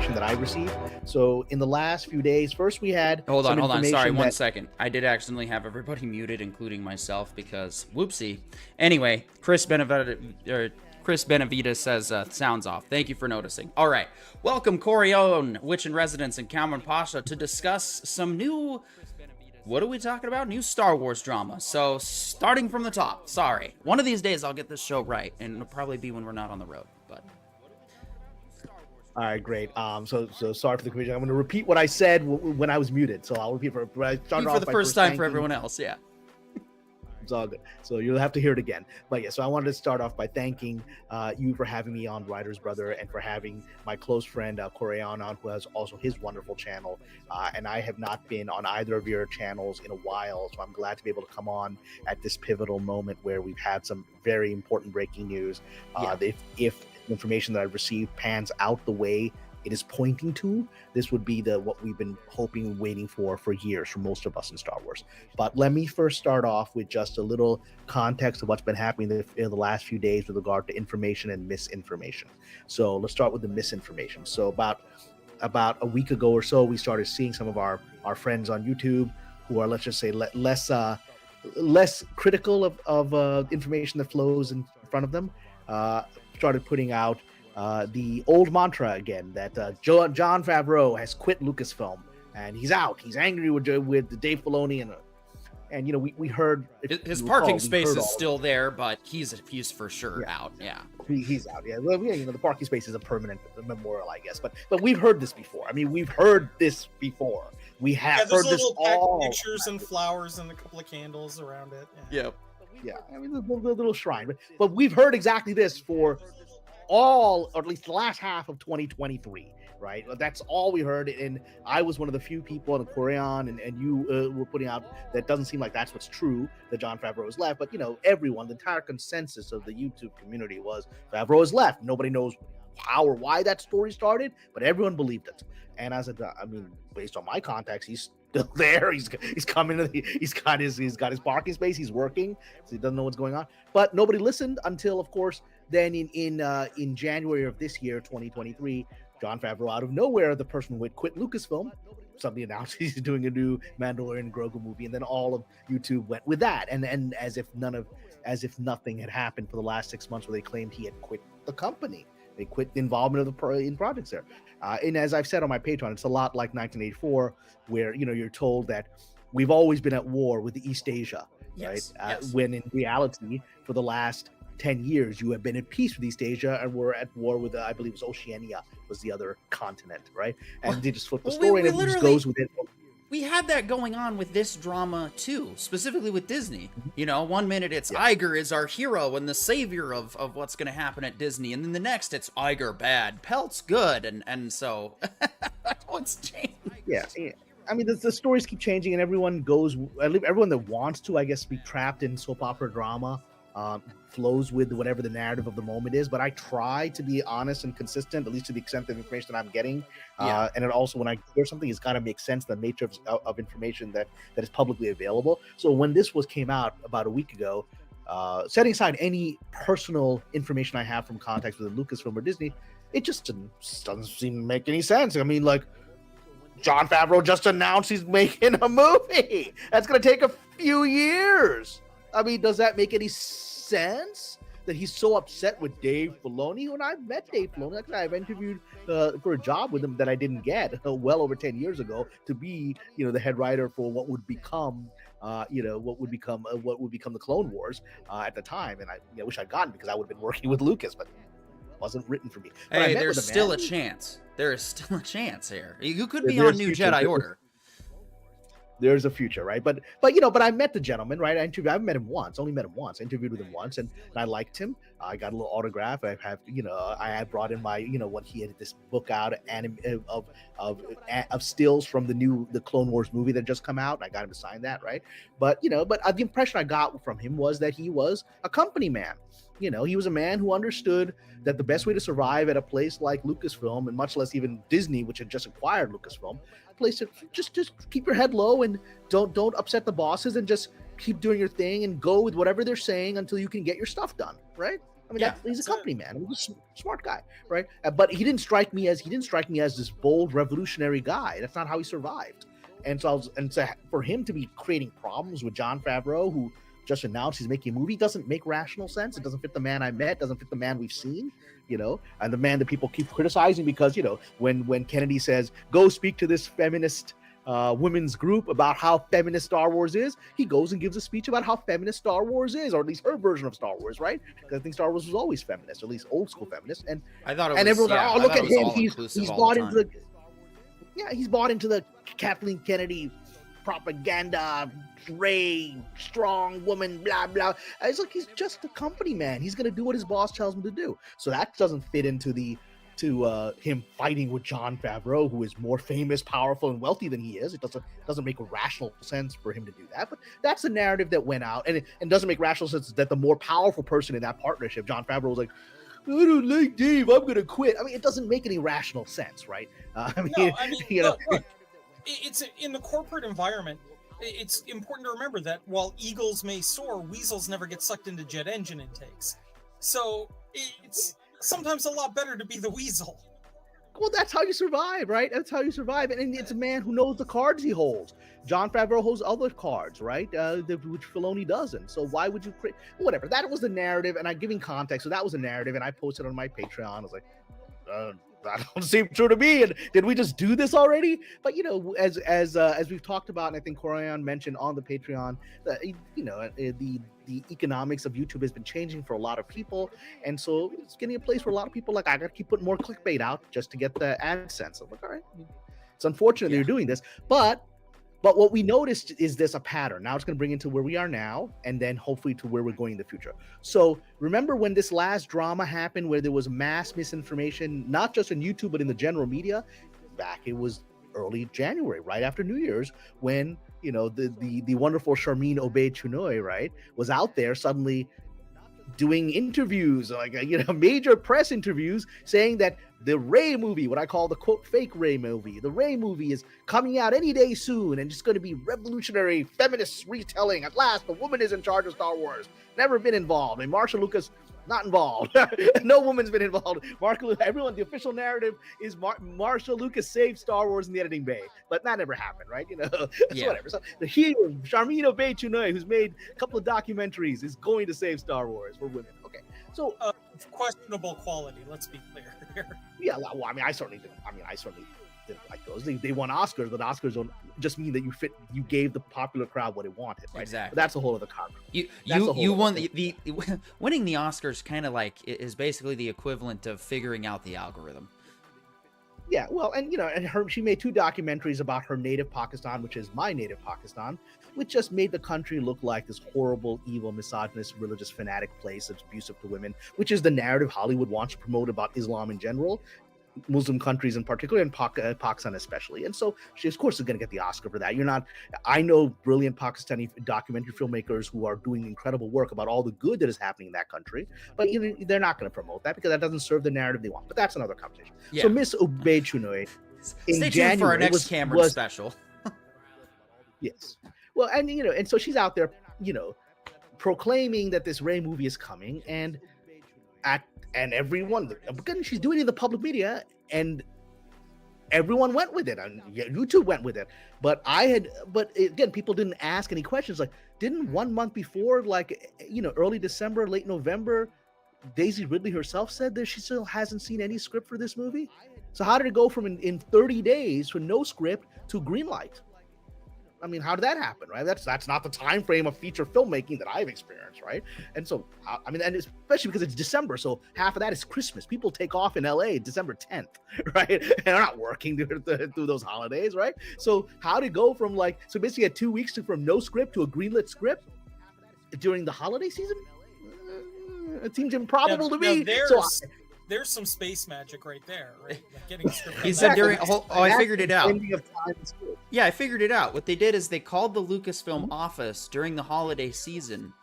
information that I received. So in the last few days, first we had hold on. Sorry, 1 that... second. I did accidentally have everybody muted, including myself, because whoopsie. Anyway, Chris Benavides says sounds off. Thank you for noticing. All right, welcome Corion, Witch in Residence, and Kamran Pasha to discuss some new. What are we talking about? New Star Wars drama. So, starting from the top. Sorry. One of these days I'll get this show right, and it'll probably be when we're not on the road, but... All right, great. So sorry for the confusion. I'm going to repeat what I said when I was muted. So I'll repeat for the first time for everyone else, yeah. It's all good. So you'll have to hear it again. But yeah, so I wanted to start off by thanking you for having me on Writer's Brother, and for having my close friend Corian on, who has also his wonderful channel. And I have not been on either of your channels in a while, so I'm glad to be able to come on at this pivotal moment where we've had some very important breaking news. If information that I've received pans out the way it is pointing to, this would be what we've been hoping and waiting for years for most of us in Star Wars. But let me first start off with just a little context of what's been happening in the last few days with regard to information and misinformation. So let's start with the misinformation. So about a week ago or so, we started seeing some of our friends on YouTube who are, let's just say, less critical of information that flows in front of them, started putting out the old mantra again that Jon Favreau has quit Lucasfilm and he's out. He's angry with Dave Filoni, and you know we heard his parking space is still there, but he's for sure out. Yeah, he's out. Yeah, well, yeah, the parking space is a permanent memorial, I guess. But we've heard this before. I mean, we've heard this before. We have heard this all. Pictures and flowers and a couple of candles around it. Yeah. Yep. Yeah, I mean, the little shrine, but we've heard exactly this for all, or at least the last half of 2023, right? That's all we heard, and I was one of the few people in the Korean and you were putting out that doesn't seem like that's what's true, that Jon Favreau has left. But everyone, the entire consensus of the YouTube community was Favreau has left. Nobody knows how or why that story started, but everyone believed it. And as based on my contacts, he's still there. He's coming. He's got his parking space. He's working, so he doesn't know what's going on. But nobody listened until, of course, then in January of this year, 2023, Jon Favreau, out of nowhere, the person who had quit Lucasfilm, suddenly announced he's doing a new Mandalorian Grogu movie, and then all of YouTube went with that, and as if nothing had happened for the last 6 months, where they claimed he had quit the company. They quit the involvement in projects there. And as I've said on my Patreon, it's a lot like 1984, where you're told that we've always been at war with East Asia, yes, right? Yes. When in reality, for the last 10 years, you have been at peace with East Asia, and we're at war with, I believe it was Oceania was the other continent, right? And they just flip the story, and it just goes with it. We had that going on with this drama too, specifically with Disney. 1 minute it's Iger is our hero and the savior of what's going to happen at Disney, and then the next it's Iger bad, Pelt's good, and so what's changed? Yeah. I mean, the stories keep changing, and everyone that wants to, I guess, be trapped in soap opera drama flows with whatever the narrative of the moment is. But I try to be honest and consistent, at least to the extent of information that I'm getting. And it also, when I hear something, it's got to make sense, the nature of information that is publicly available. So when this came out about a week ago, setting aside any personal information I have from contacts with Lucasfilm or Disney, it just doesn't seem to make any sense. I mean, like, Jon Favreau just announced he's making a movie that's going to take a few years. I mean, does that make any sense that he's so upset with Dave Filoni? When I've met Dave Filoni, actually, I've interviewed for a job with him that I didn't get well over 10 years ago to be, the head writer for what would become, what would become the Clone Wars at the time. And I wish I'd gotten, because I would have been working with Lucas, but it wasn't written for me. Hey, there's still a chance. There is still a chance here. You could be on New Jedi Order. There's a future, right? But I met the gentleman, right? I haven't met him once, only met him once. I interviewed with him once, and I liked him. I got a little autograph. I had brought in my, when he had this book out of stills from the Clone Wars movie that just come out, and I got him to sign that, right? But the impression I got from him was that he was a company man. He was a man who understood that the best way to survive at a place like Lucasfilm, and much less even Disney, which had just acquired Lucasfilm, place to just keep your head low and don't upset the bosses, and just keep doing your thing and go with whatever they're saying until you can get your stuff done, right? I mean, Yeah, he's a company man. He's a smart guy, right? But he didn't strike me as this bold revolutionary guy. That's not how he survived. And so for him to be creating problems with Jon Favreau, who just announced he's making a movie, doesn't make rational sense. It doesn't fit the man I met. Doesn't fit the man we've seen. And the man that people keep criticizing because when Kennedy says go speak to this feminist women's group about how feminist Star Wars is, he goes and gives a speech about how feminist Star Wars is, or at least her version of Star Wars, right? Because I think Star Wars was always feminist, or at least old school feminist. And I thought it was, and everyone's yeah, like, oh, look at him, he's bought into the Kathleen Kennedy propaganda, Rey, strong woman, blah blah. It's like he's just a company man. He's gonna do what his boss tells him to do. So that doesn't fit into him fighting with Jon Favreau, who is more famous, powerful, and wealthy than he is. It doesn't make a rational sense for him to do that. But that's the narrative that went out, and it doesn't make rational sense that the more powerful person in that partnership, Jon Favreau, was like, I don't like Dave, I'm gonna quit. I mean, it doesn't make any rational sense, right? Look, it's in the corporate environment. It's important to remember that while eagles may soar, weasels never get sucked into jet engine intakes. So it's sometimes a lot better to be the weasel. Well, that's how you survive, right? That's how you survive. And it's a man who knows the cards he holds. Jon Favreau holds other cards, right? Which Filoni doesn't. So why would you create? Whatever. That was the narrative, and I'm giving context. So that was a narrative, and I posted on my Patreon. I was like, that don't seem true to me. And did we just do this already? But as we've talked about, and I think Corian mentioned on the Patreon, the economics of YouTube has been changing for a lot of people, and so it's getting a place where a lot of people I got to keep putting more clickbait out just to get the AdSense. I'm like, all right, it's unfortunate they're doing this, but what we noticed is there's a pattern. Now it's going to bring into where we are now, and then hopefully to where we're going in the future. So remember when this last drama happened, where there was mass misinformation, not just on YouTube, but in the general media? It was early January, right after New Year's, when the wonderful Charmin Obey-Chinoy, right, was out there suddenly doing interviews, major press interviews, saying that the Rey movie, what I call the quote fake Rey movie, the Rey movie is coming out any day soon, and it's going to be revolutionary feminist retelling. At last, the woman is in charge of Star Wars. Never been involved. And Marsha Lucas, not involved. No woman's been involved. Everyone, the official narrative is Marsha Lucas saved Star Wars in the editing bay, but that never happened, right? Whatever. So the hero, Charmin Obey-Chinoy, who's made a couple of documentaries, is going to save Star Wars for women. Okay, so questionable quality. Let's be clear here. Yeah, well, I certainly didn't like those. They won Oscars, but Oscars don't just mean that you gave the popular crowd what it wanted, right? Exactly. But that's a whole other conversation. You won the winning the Oscars kind of like is basically the equivalent of figuring out the algorithm. Yeah, well, and she made 2 documentaries about her native Pakistan, which is my native Pakistan, which just made the country look like this horrible, evil, misogynist, religious fanatic place that's abusive to women, which is the narrative Hollywood wants to promote about Islam in general, Muslim countries in particular, and Pakistan especially. And so she, of course, is going to get the Oscar for that. I know brilliant Pakistani documentary filmmakers who are doing incredible work about all the good that is happening in that country, but they're not going to promote that because that doesn't serve the narrative they want. But that's another conversation. Yeah. So Miss Obey-Chinoy, stay tuned for our next Kamran special. Yes. Well, and so she's out there, proclaiming that this Rey movie is coming, and everyone, again, she's doing it in the public media, and everyone went with it, and YouTube went with it. But again, people didn't ask any questions. Like, didn't 1 month before, early December, late November, Daisy Ridley herself said that she still hasn't seen any script for this movie? So how did it go from in 30 days from no script to green light? I mean, how did that happen, right? That's not the time frame of feature filmmaking that I've experienced, right? And so, and especially because it's December, so half of that is Christmas. People take off in LA December 10th, right? And they're not working through those holidays, right? So how did it go from so basically had 2 weeks from no script to a greenlit script during the holiday season? It seems improbable to me. There's some space magic right there, right? Like getting a script. He said I figured it out. Yeah, I figured it out. What they did is they called the Lucasfilm office during the holiday season,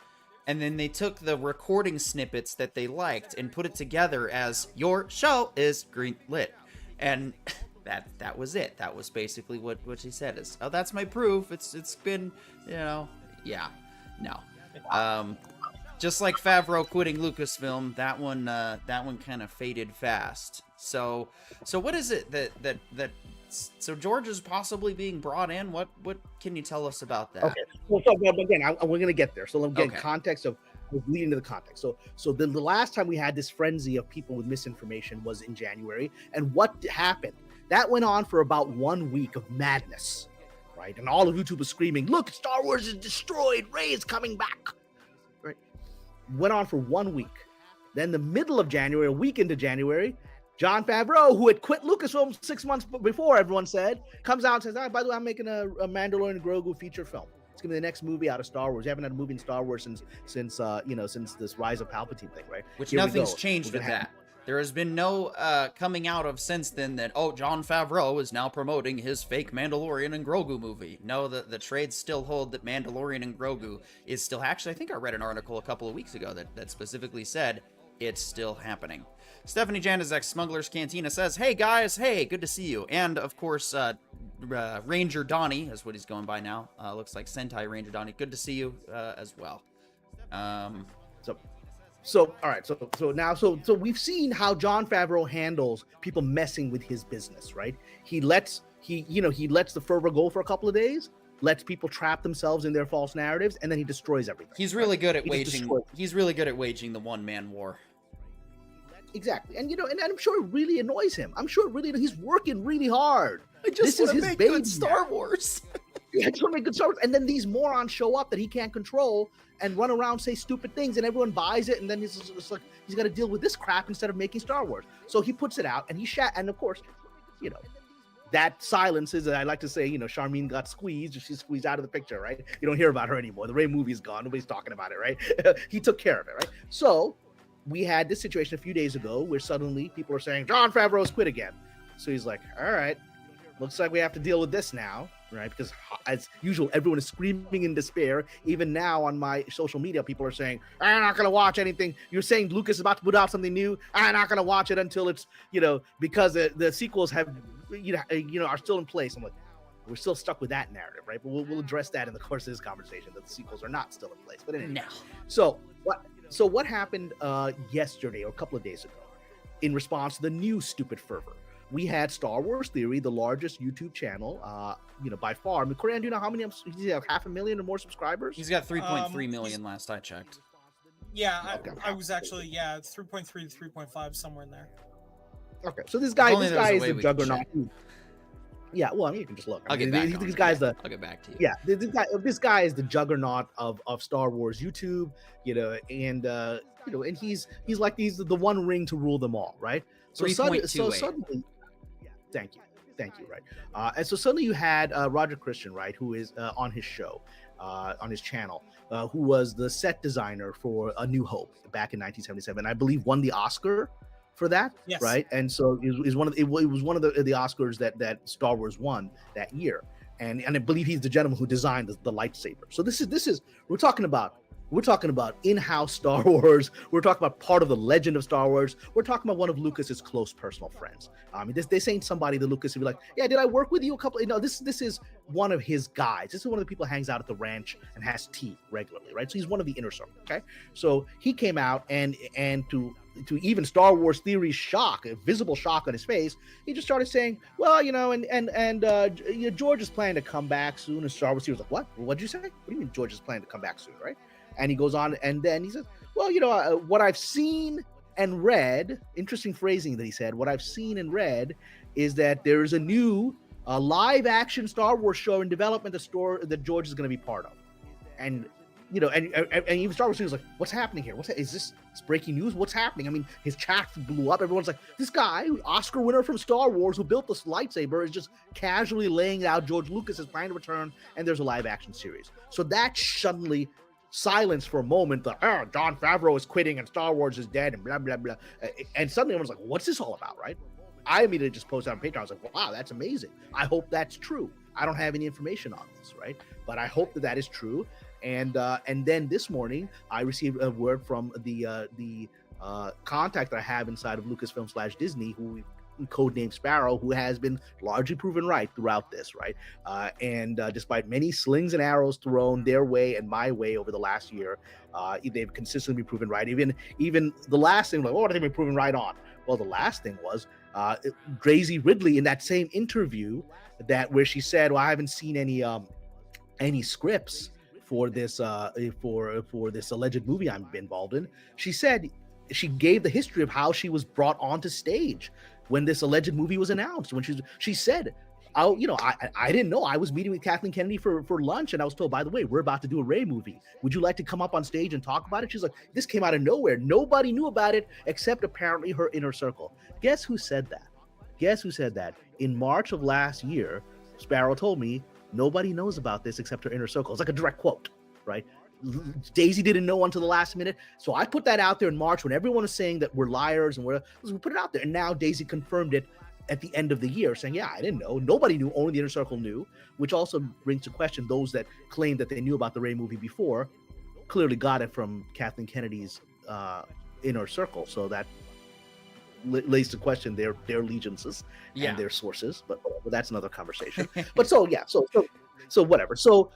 and then they took the recording snippets that they liked and put it together as your show is green lit. And that was it. That was basically what she said is, oh, that's my proof. It's been, yeah. No. just like Favreau quitting Lucasfilm, that one kind of faded fast. So what is it that so George is possibly being brought in? What can you tell us about that? Okay. Well, so again, we're gonna get there. So let me get context of leading to the context. So the last time we had this frenzy of people with misinformation was in January, and what happened? That went on for about 1 week of madness, right? And all of YouTube was screaming, "Look, Star Wars is destroyed. Rey is coming back." Right? Went on for 1 week. Then the middle of January, a week into January, Jon Favreau, who had quit Lucasfilm 6 months before, everyone said, comes out and says, "Oh, by the way, I'm making a Mandalorian Grogu feature film. It's gonna be the next movie out of Star Wars. You haven't had a movie in Star Wars since this Rise of Palpatine thing, right?" Which nothing's changed with that. There has been no coming out of since then that, oh, Jon Favreau is now promoting his fake Mandalorian and Grogu movie. No, the trades still hold that Mandalorian and Grogu is still... Actually, I think I read an article a couple of weeks ago that specifically said it's still happening. Stephanie Janizek, Smuggler's Cantina, says, "Hey, guys. Hey, good to see you." And, of course, Ranger Donnie is what he's going by now. Looks like Sentai Ranger Donnie. Good to see you as well. So all right, so we've seen how Jon Favreau handles people messing with his business, right? He lets the fervor go for a couple of days, lets people trap themselves in their false narratives, and then he destroys everything. He's really good at waging the one-man war. Exactly. And and I'm sure it really annoys him. I'm sure he's working really hard. I just want to make good Star Wars. I just want to make good Star Wars. And then these morons show up that he can't control and run around, say stupid things, and everyone buys it, and then it's like he's got to deal with this crap instead of making Star Wars. So he puts it out, and and of course, that silences. I like to say, Charmin got squeezed. She's squeezed out of the picture, right? You don't hear about her anymore. The Rey movie's gone. Nobody's talking about it, right? He took care of it, right? So we had this situation a few days ago where suddenly people are saying Jon Favreau's quit again. So he's like, all right, looks like we have to deal with this now, right? Because as usual, everyone is screaming in despair. Even now on my social media, people are saying, "I'm not going to watch anything. You're saying Lucas is about to put out something new. I'm not going to watch it until it's, because the sequels have, are still in place." I'm like, we're still stuck with that narrative, right? But we'll address that in the course of this conversation, that the sequels are not still in place. But anyway, no. So what happened yesterday or a couple of days ago in response to the new stupid fervor? We had Star Wars Theory, the largest YouTube channel, by far. I mean, Korean, do you know how many? Does he have 500,000 or more subscribers? He's got 3.3 million last I checked. Yeah, I was actually 3.3 to 3.5, somewhere in there. Okay, so this guy is the juggernaut. Yeah, well, I mean, you can just look. I'll get back to you. Yeah, this guy is the juggernaut of Star Wars YouTube, and he's like the one ring to rule them all, right? So suddenly, thank you, right? And so suddenly you had Roger Christian, right, who is on his show, on his channel, who was the set designer for A New Hope back in 1977. I believe won the Oscar for that, yes. Right? And so it was one of the Oscars that Star Wars won that year, and I believe he's the gentleman who designed the lightsaber. So this is we're talking about in-house Star Wars. We're talking about part of the legend of Star Wars. We're talking about one of Lucas's close personal friends. This ain't somebody that Lucas would be like, "Yeah, did I work with you a couple?" No, this is one of his guys. This is one of the people who hangs out at the ranch and has tea regularly, right? So he's one of the inner circle. Okay, so he came out and to even Star Wars Theory's shock, a visible shock on his face, he just started saying, "Well, George is planning to come back soon." And Star Wars Theory was like, "What? What'd you say? What do you mean George is planning to come back soon, right?" And he goes on, and then he says, "Well, what I've seen and read," interesting phrasing that he said, "what I've seen and read is that there is a new live-action Star Wars show in development that George is going to be part of." And even Star Wars was like, "What's happening here? Is this breaking news? What's happening?" I mean, his chat blew up. Everyone's like, "This guy, Oscar winner from Star Wars, who built this lightsaber, is just casually laying out George Lucas is planning to return, and there's a live-action series." So that suddenly silence for a moment, Jon Favreau is quitting and Star Wars is dead and blah blah blah, and suddenly everyone's like, "What's this all about?" Right? I immediately just posted on Patreon. I was like, "Wow, that's amazing. I hope that's true." I don't have any information on this, right? But I hope that is true. And then this morning I received a word from the contact that I have inside of Lucasfilm /Disney, who codenamed Sparrow, who has been largely proven right throughout this, right? And despite many slings and arrows thrown their way and my way over the last year, they've consistently been proven right. Even the last thing, like, what have they been proven right on? Well, the last thing was Daisy Ridley in that same interview where she said, "Well, I haven't seen any scripts for this for this alleged movie I'm involved in." She said she gave the history of how she was brought onto stage when this alleged movie was announced. When she said, "I didn't know. I was meeting with Kathleen Kennedy for lunch, and I was told, by the way, we're about to do a Rey movie. Would you like to come up on stage and talk about it?" She's like, "This came out of nowhere. Nobody knew about it except apparently her inner circle." Guess who said that? Guess who said that? In March of last year, Sparrow told me, "Nobody knows about this except her inner circle." It's like a direct quote, right? Daisy didn't know until the last minute. So I put that out there in March when everyone was saying that we're liars and we put it out there. And now Daisy confirmed it at the end of the year, saying, "Yeah, I didn't know. Nobody knew. Only the inner circle knew," which also brings to question those that claim that they knew about the Rey movie before. Clearly got it from Kathleen Kennedy's inner circle. So that lays to question their allegiances and their sources. But that's another conversation. But so whatever. So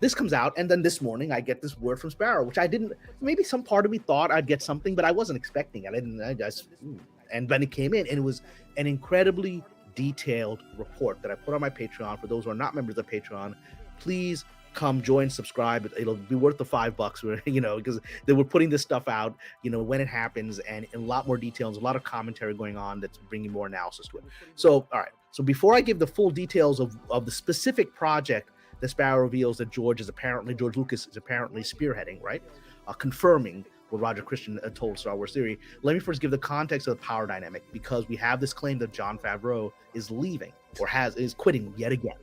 this comes out, and then this morning I get this word from Sparrow, which I didn't. Maybe some part of me thought I'd get something, but I wasn't expecting it. And then it came in, and it was an incredibly detailed report that I put on my Patreon. For those who are not members of Patreon, please come join, subscribe. It'll be worth the $5, because they were putting this stuff out, when it happens, and in a lot more details, a lot of commentary going on that's bringing more analysis to it. So, all right. So before I give the full details of the specific project that Sparrow reveals that George Lucas is apparently spearheading, right? Confirming what Roger Christian told Star Wars Theory, let me first give the context of the power dynamic, because we have this claim that Jon Favreau is leaving or is quitting yet again.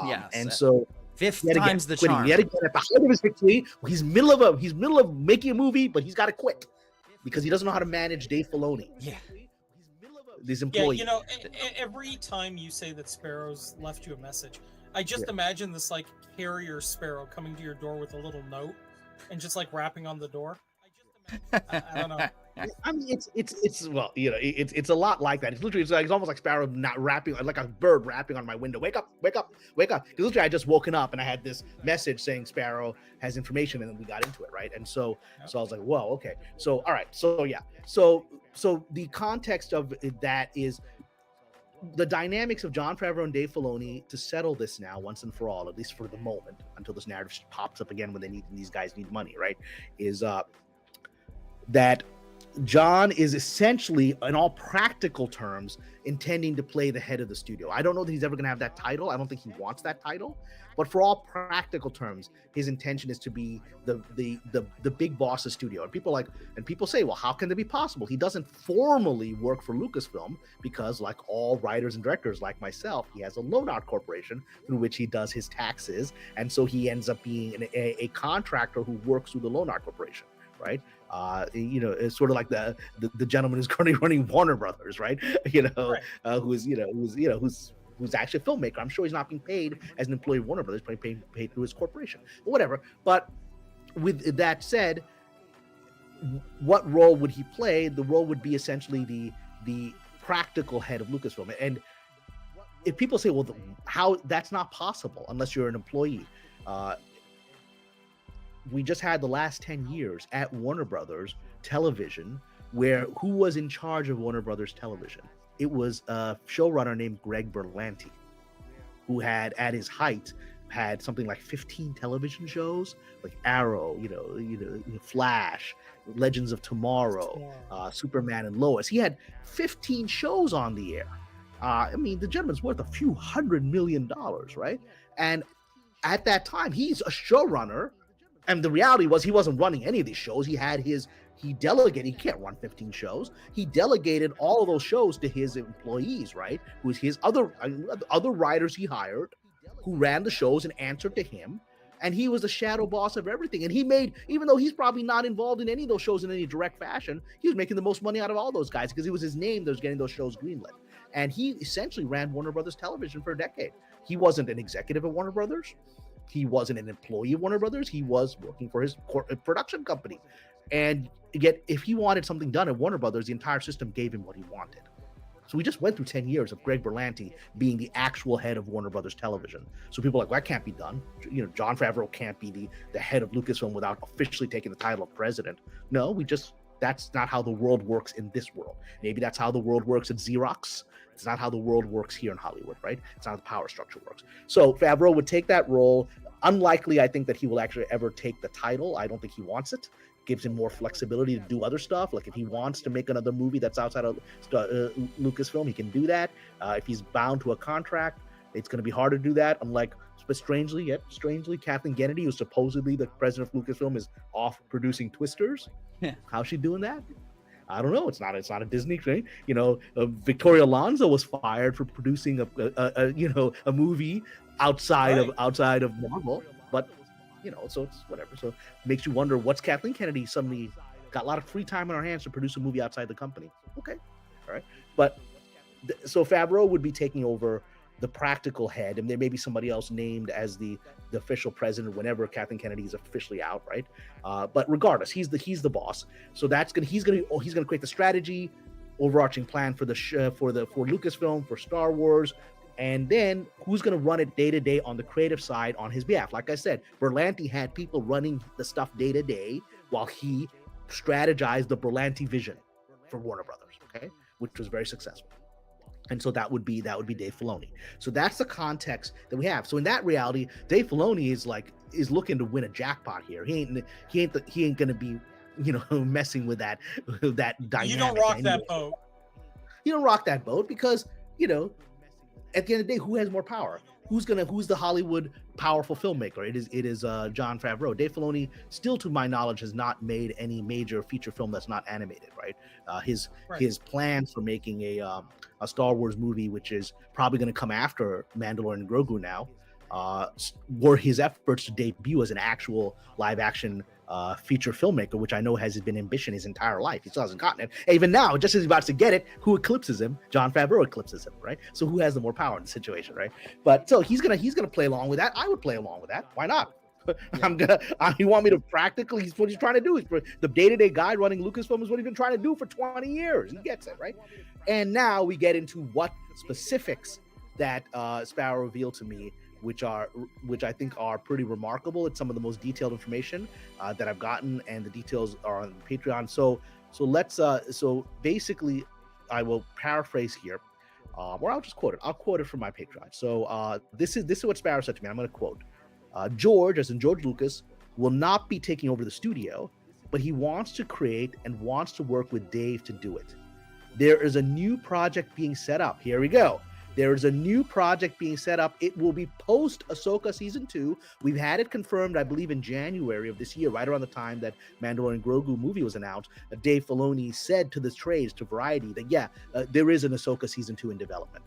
Yes. And so fifth time's the charm. Yet again at the height of his victory. He's middle of making a movie, but he's got to quit because he doesn't know how to manage Dave Filoni. Yeah. These employees. Yeah, every time you say that Sparrow's left you a message, I just imagine this like carrier sparrow coming to your door with a little note and just like rapping on the door. I don't know. I mean, it's a lot like that. It's almost like Sparrow not rapping, like a bird rapping on my window. Wake up, wake up, wake up. Because literally I just woken up and I had this message saying Sparrow has information, and then we got into it, right? And so I was like, whoa, okay. So all right, so yeah, so the context of that is the dynamics of Jon Favreau and Dave Filoni to settle this now once and for all, at least for the moment, until this narrative pops up again when these guys need money, right? Is that John is essentially, in all practical terms, intending to play the head of the studio. I don't know that he's ever going to have that title. I don't think he wants that title. But for all practical terms, his intention is to be the big boss of the studio. And people say, well, how can that be possible? He doesn't formally work for Lucasfilm because, like all writers and directors like myself, he has a loan-out corporation through which he does his taxes. And so he ends up being a contractor who works through the loan-out corporation, right? It's sort of like the gentleman who's currently running Warner Brothers, right? Right. Who's actually a filmmaker. I'm sure he's not being paid as an employee of Warner Brothers, but paid through his corporation, but whatever. But with that said, what role would he play? The role would be essentially the practical head of Lucasfilm. And if people say, well, how that's not possible unless you're an employee. We just had the last 10 years at Warner Brothers Television, where who was in charge of Warner Brothers Television? It was a showrunner named Greg Berlanti, who had, at his height, had something like 15 television shows, like Arrow, Flash, Legends of Tomorrow, Superman and Lois. He had 15 shows on the air. I mean, the gentleman's worth a few $100 million, right? And at that time, he's a showrunner. And the reality was he wasn't running any of these shows. He delegated. He can't run 15 shows. He delegated all of those shows to his employees, right? Who was his other writers he hired, who ran the shows and answered to him. And he was the shadow boss of everything. And he made, even though he's probably not involved in any of those shows in any direct fashion, he was making the most money out of all those guys because it was his name that was getting those shows greenlit. And he essentially ran Warner Brothers Television for a decade. He wasn't an executive at Warner Brothers. He wasn't an employee of Warner Brothers. He was working for his production company. And yet, if he wanted something done at Warner Brothers, the entire system gave him what he wanted. So we just went through 10 years of Greg Berlanti being the actual head of Warner Brothers Television. So people are like, well, that can't be done. Jon Favreau can't be the head of Lucasfilm without officially taking the title of president. No, that's not how the world works in this world. Maybe that's how the world works at Xerox. It's not how the world works here in Hollywood, right? It's not how the power structure works. So Favreau would take that role. Unlikely, I think, that he will actually ever take the title. I don't think he wants it. Gives him more flexibility to do other stuff. Like if he wants to make another movie that's outside of Lucasfilm, he can do that. If he's bound to a contract, it's going to be hard to do that. Unlike, but strangely, Kathleen Kennedy, who's supposedly the president of Lucasfilm, is off producing Twisters. Yeah. How's she doing that? I don't know. It's not a Disney thing. Victoria Alonso was fired for producing a movie outside of Marvel, but so it's whatever. So it makes you wonder, what's Kathleen Kennedy suddenly got a lot of free time on her hands to produce a movie outside the company? Okay, all right. But so Favreau would be taking over the practical head, and there may be somebody else named as the official president whenever Kathleen Kennedy is officially out, right? But regardless, he's the boss. So he's gonna create the strategy, overarching plan for Lucasfilm, for Star Wars. And then who's going to run it day to day on the creative side on his behalf? Like I said, Berlanti had people running the stuff day to day while he strategized the Berlanti vision for Warner Brothers, okay, which was very successful. And so that would be Dave Filoni. So that's the context that we have. So in that reality, Dave Filoni is looking to win a jackpot here. He ain't going to be messing with that dynamic. You don't rock that boat. You don't rock that boat because at the end of the day, who has more power? Who's the Hollywood powerful filmmaker? It is Jon Favreau. Dave Filoni, still to my knowledge, has not made any major feature film that's not animated, right? His plans for making a Star Wars movie, which is probably going to come after Mandalorian and Grogu now, were his efforts to debut as an actual live action feature filmmaker, which I know has been ambition his entire life. He still hasn't gotten it. And even now, just as he's about to get it, who eclipses him? Jon Favreau eclipses him, right? So who has the more power in the situation, right? But so he's gonna play along with that. I would play along with that. Why not? Yeah. You want me to practically? He's what he's trying to do. The day-to-day guy running Lucasfilm is what he's been trying to do for 20 years. He gets it, right? And now we get into what specifics that Sparrow revealed to me, which I think are pretty remarkable. It's some of the most detailed information that I've gotten, and the details are on Patreon. So basically, I will paraphrase here, or I'll just quote it. I'll quote it from my Patreon. So this is what Sparrow said to me. I'm going to quote: George, as in George Lucas, will not be taking over the studio, but he wants to create and wants to work with Dave to do it. There is a new project being set up. Here we go. There is a new project being set up. It will be post Ahsoka season 2. We've had it confirmed, I believe, in January of this year, right around the time that Mandalorian Grogu movie was announced. Dave Filoni said to the trades, to Variety, that there is an Ahsoka season 2 in development,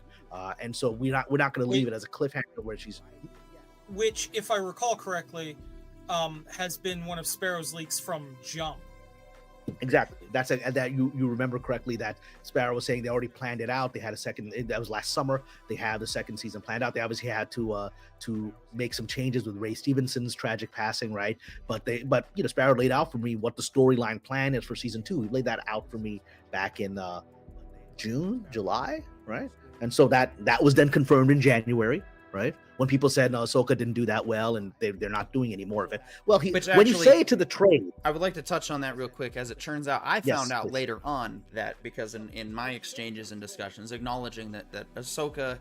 and so we're not going to leave it as a cliffhanger where she's. Which, if I recall correctly, has been one of Sparrow's leaks from Jump. Exactly. That's that you remember correctly that Sparrow was saying they already planned it out. They had a second. That was last summer. They had the second season planned out. They obviously had to make some changes with Ray Stevenson's tragic passing, right? But Sparrow laid out for me what the storyline plan is for season 2. He laid that out for me back in June, July, right? And so that was then confirmed in January, right? When people said, no, Ahsoka didn't do that well and they're not doing any more of it. Well, when you say it to the trade. I would like to touch on that real quick. As it turns out, I found out later on that because in my exchanges and discussions, acknowledging that Ahsoka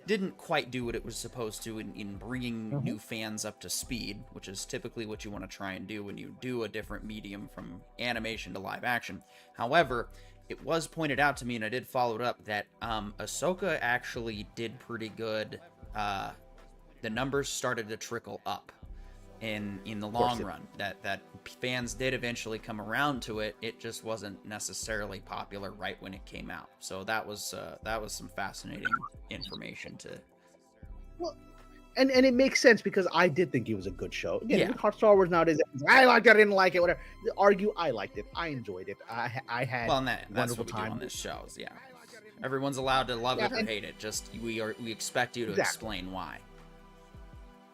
didn't quite do what it was supposed to in bringing new fans up to speed, which is typically what you want to try and do when you do a different medium from animation to live action. However, it was pointed out to me, and I did follow it up, that Ahsoka actually did pretty good. The numbers started to trickle up in the long run. That fans did eventually come around to it. It just wasn't necessarily popular right when it came out. So that was some fascinating information to. Well, and it makes sense because I did think it was a good show. Again, Star Wars nowadays, I liked it, I didn't like it, whatever. I liked it. I enjoyed it. I had that's what we do on this show. Yeah, everyone's allowed to love it or hate it. Just we expect you to explain why.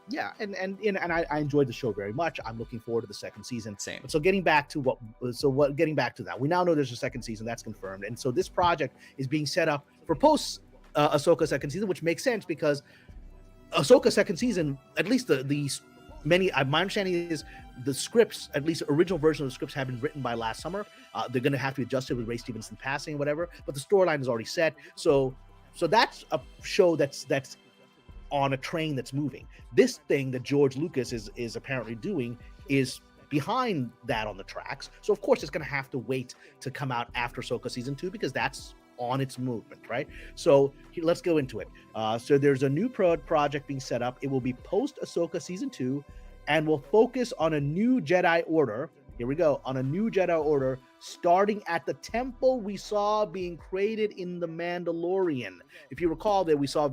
Yeah, and I enjoyed the show very much. I'm looking forward to the second season. Same. So getting back to that, we now know there's a second season that's confirmed, and so this project is being set up for post Ahsoka second season, which makes sense because Ahsoka second season, at least the many, my understanding is the scripts, at least original version of the scripts, have been written by last summer. They're going to have to be adjusted with Ray Stevenson passing, whatever. But the storyline is already set. So that's a show that's on a train that's moving. This thing that George Lucas is apparently doing is behind that on the tracks. So of course it's going to have to wait to come out after Ahsoka season 2 because that's on its movement, right? So let's go into it. So there's a new project being set up. It will be post Ahsoka season 2 and will focus on a new Jedi Order. Here we go, on a new Jedi Order starting at the temple we saw being created in The Mandalorian. If you recall that we saw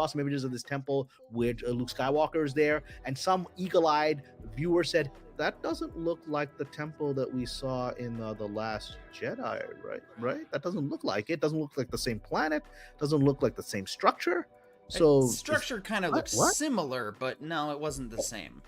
some images of this temple with Luke Skywalker is there, and some eagle-eyed viewer said, that doesn't look like the temple that we saw in The Last Jedi, right? That doesn't look like it. Doesn't look like the same planet. Doesn't look like the same structure. So structure kind of looks similar, but no, it wasn't the same.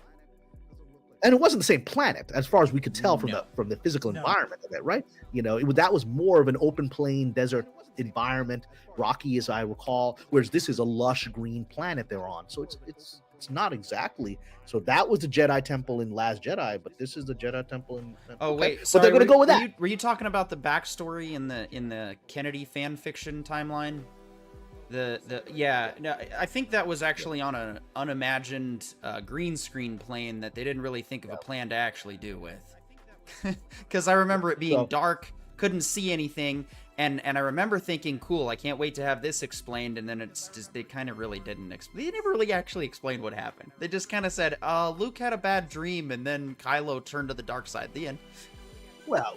And it wasn't the same planet, as far as we could tell from the physical environment of it, right? You know, that was more of an open plain desert environment, rocky as I recall, whereas this is a lush green planet they're on. So it's not exactly. So that was the Jedi Temple in Last Jedi, but this is the Jedi Temple in. Oh wait, but sorry, they're going to go with that. Were you talking about the backstory in the Kennedy fan fiction timeline? I think that was actually on an unimagined green screen plane that they didn't really think of a plan to actually do with. Because I remember it being dark, couldn't see anything, and I remember thinking, cool, I can't wait to have this explained, and then it's just, they kind of really didn't they never really actually explained what happened. They just kind of said, Luke had a bad dream, and then Kylo turned to the dark side. The end. Well,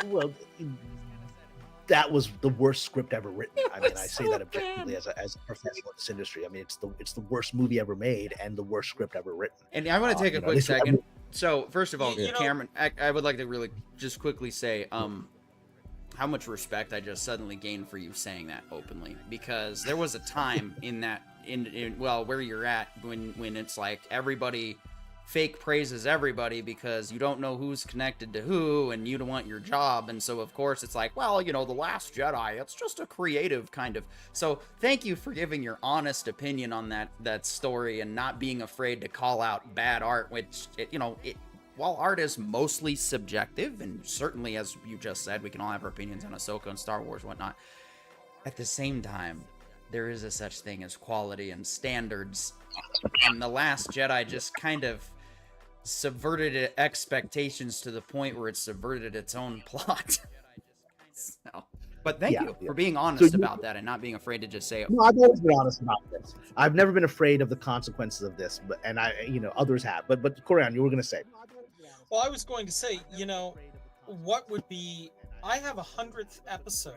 that was the worst script ever written. I mean, I say that objectively as a professional in this industry. I mean, it's the worst movie ever made and the worst script ever written. And I want to take a quick second. So, first of all, Cameron, I would like to really just quickly say how much respect I just suddenly gained for you saying that openly, because there was a time in that where you're at when it's like everybody fake praises everybody because you don't know who's connected to who and you don't want your job, and so of course it's like, well, The Last Jedi, it's just a creative kind of. So thank you for giving your honest opinion on that story and not being afraid to call out bad art, which while art is mostly subjective, and certainly, as you just said, we can all have our opinions on Ahsoka and Star Wars and whatnot, at the same time there is a such thing as quality and standards, and The Last Jedi just kind of subverted expectations to the point where it subverted its own plot. But thank you for being honest about that and not being afraid to just say it. No, I've always been honest about this. I've never been afraid of the consequences of this, and others have. But Corian, you were going to say. Well, I was going to say, what would be? I have 100th episode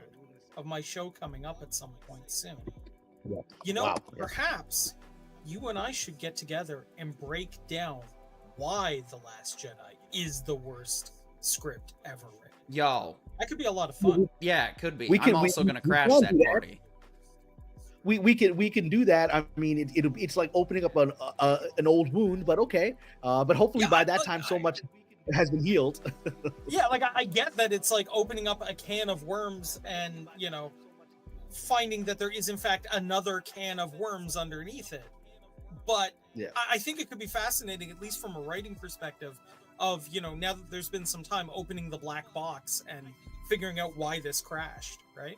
of my show coming up at some point soon. Yeah. Perhaps you and I should get together and break down why The Last Jedi is the worst script ever written. Yo, that could be a lot of fun. Yeah, it could be. I'm also going to crash that party. We can do that. I mean, it's like opening up an old wound, but okay. But hopefully by that time, so much has been healed. Yeah, like I get that it's like opening up a can of worms and finding that there is in fact another can of worms underneath it. But I think it could be fascinating, at least from a writing perspective, of now that there's been some time, opening the black box and figuring out why this crashed, right?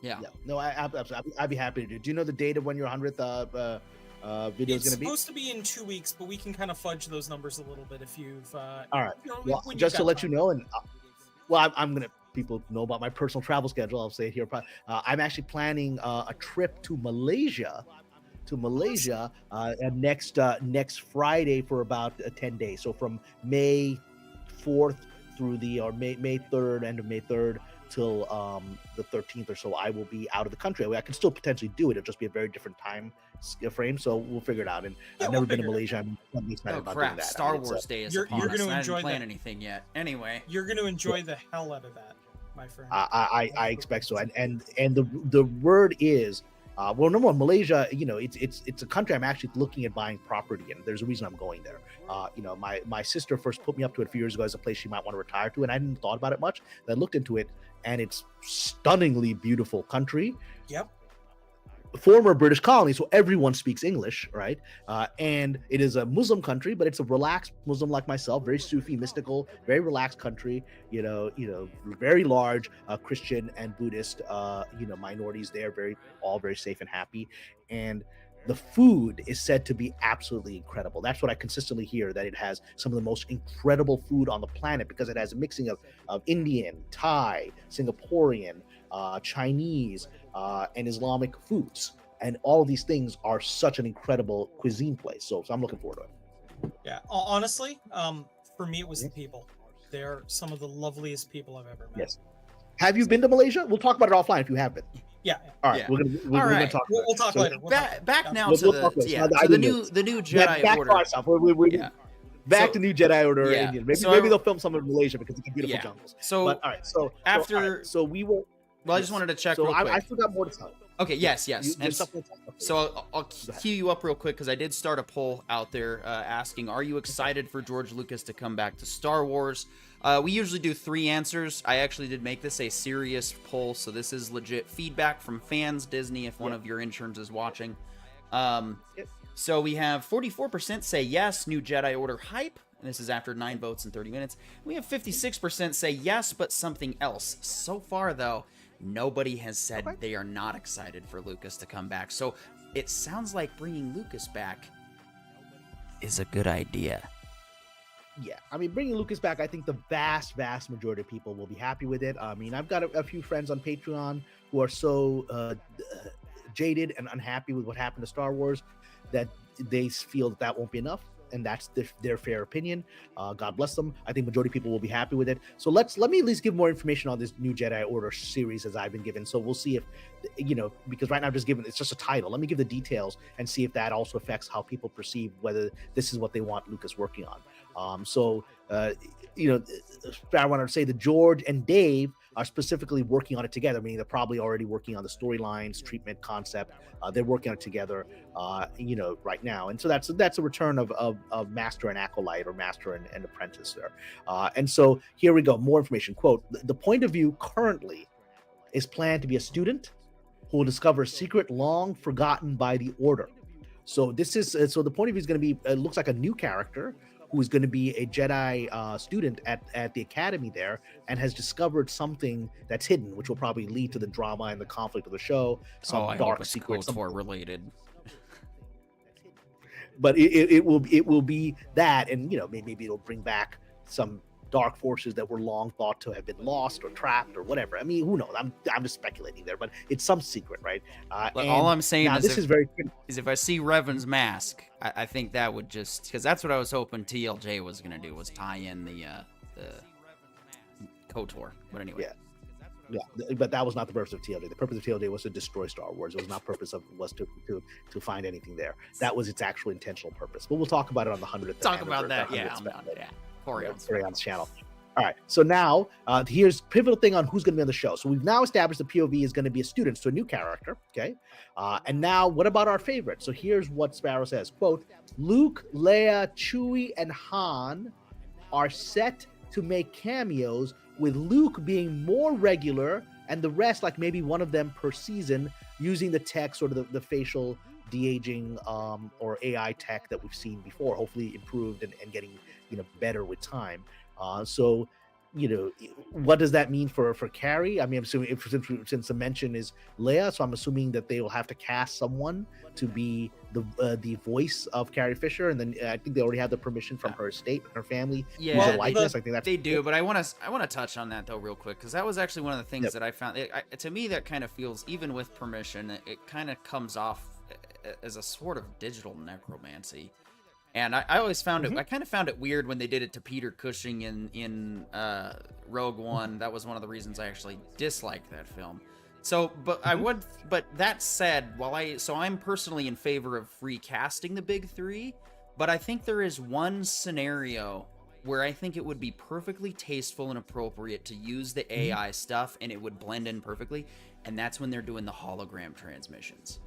Yeah. No, I'd be happy to do. Do you know the date of when your 100th video is going to be? It's supposed to be in 2 weeks, but we can kind of fudge those numbers a little bit if you've. All right. Well, just to let you know, and I'm going to. People know about my personal travel schedule. I'll say it here. I'm actually planning a trip to Malaysia. Next Friday for about 10 days. So from May 4th through May 3rd, end of May 3rd till the 13th or so, I will be out of the country. I can still potentially do it. It'll just be a very different time frame. So we'll figure it out. And I've never been to Malaysia. I'm excited about doing that. Star Wars Day is upon us. I didn't plan anything yet. Anyway, you're going to enjoy the hell out of that, my friend. I expect so. And the word is. Well, number one, Malaysia, it's a country I'm actually looking at buying property in. There's a reason I'm going there. My sister first put me up to it a few years ago as a place she might want to retire to, and I hadn't thought about it much. Then I looked into it, and it's stunningly beautiful country. Yep. former British colony, so everyone speaks English, right? And it is a Muslim country, but it's a relaxed Muslim like myself, very Sufi, mystical, very relaxed country. Very large Christian and Buddhist, minorities there, all very safe and happy, and the food is said to be absolutely incredible. That's what I consistently hear, that it has some of the most incredible food on the planet because it has a mixing of Indian, Thai, Singaporean, Chinese, and Islamic foods. And all of these things are such an incredible cuisine place. So I'm looking forward to it. Yeah, honestly, for me, it was the people. They're some of the loveliest people I've ever met. Yes. Have you been to Malaysia? We'll talk about it offline if you have been. Yeah. All right. Yeah. We're gonna talk. We'll talk later. Back now We'll to talk later. No, the new Jedi back Order. to ourselves. Back to new Jedi Order. Yeah. Indian. Maybe they'll film some in Malaysia because it's beautiful jungles. So but, all right. So we will. Well, I just wanted to check. So real quick. I still got more to tell. Okay. Yes. And so I'll cue you up real quick because I did start a poll out there asking, "Are you excited for George Lucas to come back to Star Wars?" We usually do 3 answers. I actually did make this a serious poll, so this is legit feedback from fans. Disney, if one of your interns is watching. So we have 44% say yes, new Jedi Order hype. And this is after 9 votes in 30 minutes. We have 56% say yes, but something else. So far, though, nobody has said they are not excited for Lucas to come back. So it sounds like bringing Lucas back is a good idea. Yeah, I mean, bringing Lucas back, I think the vast majority of people will be happy with it. I mean, I've got a few friends on Patreon who are so jaded and unhappy with what happened to Star Wars that they feel that won't be enough. And that's their fair opinion. God bless them. I think majority of people will be happy with it. So let me at least give more information on this new Jedi Order series as I've been given. So we'll see if, because right now I'm just giving, it's just a title. Let me give the details and see if that also affects how people perceive whether this is what they want Lucas working on. I wanted to say that George and Dave are specifically working on it together, meaning they're probably already working on the storylines, treatment, concept. They're working on it together, right now. And so that's a return of master and acolyte, or master and apprentice there. And so here we go. More information. Quote, the point of view currently is planned to be a student who will discover a secret long forgotten by the Order. So this is, the point of view is going to be, it looks like a new character who is going to be a Jedi student at the academy there, and has discovered something that's hidden, which will probably lead to the drama and the conflict of the show. Some dark secret related. But it will be that, and maybe it'll bring back some dark forces that were long thought to have been lost or trapped or whatever. I mean, who knows? I'm just speculating there, but it's some secret, right? All I'm saying is if I see Revan's mask, I think that would just, because that's what I was hoping TLJ was going to do, was tie in the KOTOR. But anyway. Yeah, but that was not the purpose of TLJ. The purpose of TLJ was to destroy Star Wars. It was not to find anything there. That was its actual intentional purpose. But we'll talk about it on the 100th. Talk about that, yeah. I'm down. Yeah. Corion's channel. All right, so now here's pivotal thing on who's going to be on the show. So we've now established the POV is going to be a student, so a new character, okay? And now what about our favorite? So here's what Sparrow says, quote, Luke, Leia, Chewie, and Han are set to make cameos, with Luke being more regular and the rest, like maybe one of them per season, using the tech, sort of the facial de-aging or AI tech that we've seen before, hopefully improved and getting better with time. So what does that mean for Carrie? I mean, I'm assuming since the mention is Leia, so I'm assuming that they will have to cast someone to be the voice of Carrie Fisher, and then I think they already have the permission from her estate, her family. Yeah, likeness. I think that's they do. But I want to touch on that though real quick, because that was actually one of the things that I found. To me, that kind of feels, even with permission, it kind of comes off as a sort of digital necromancy. And I always found it, I kind of found it weird when they did it to Peter Cushing in Rogue One. That was one of the reasons I actually disliked that film. So, but but that said, I'm personally in favor of recasting the big three, but I think there is one scenario where I think it would be perfectly tasteful and appropriate to use the AI stuff and it would blend in perfectly. And that's when they're doing the hologram transmissions.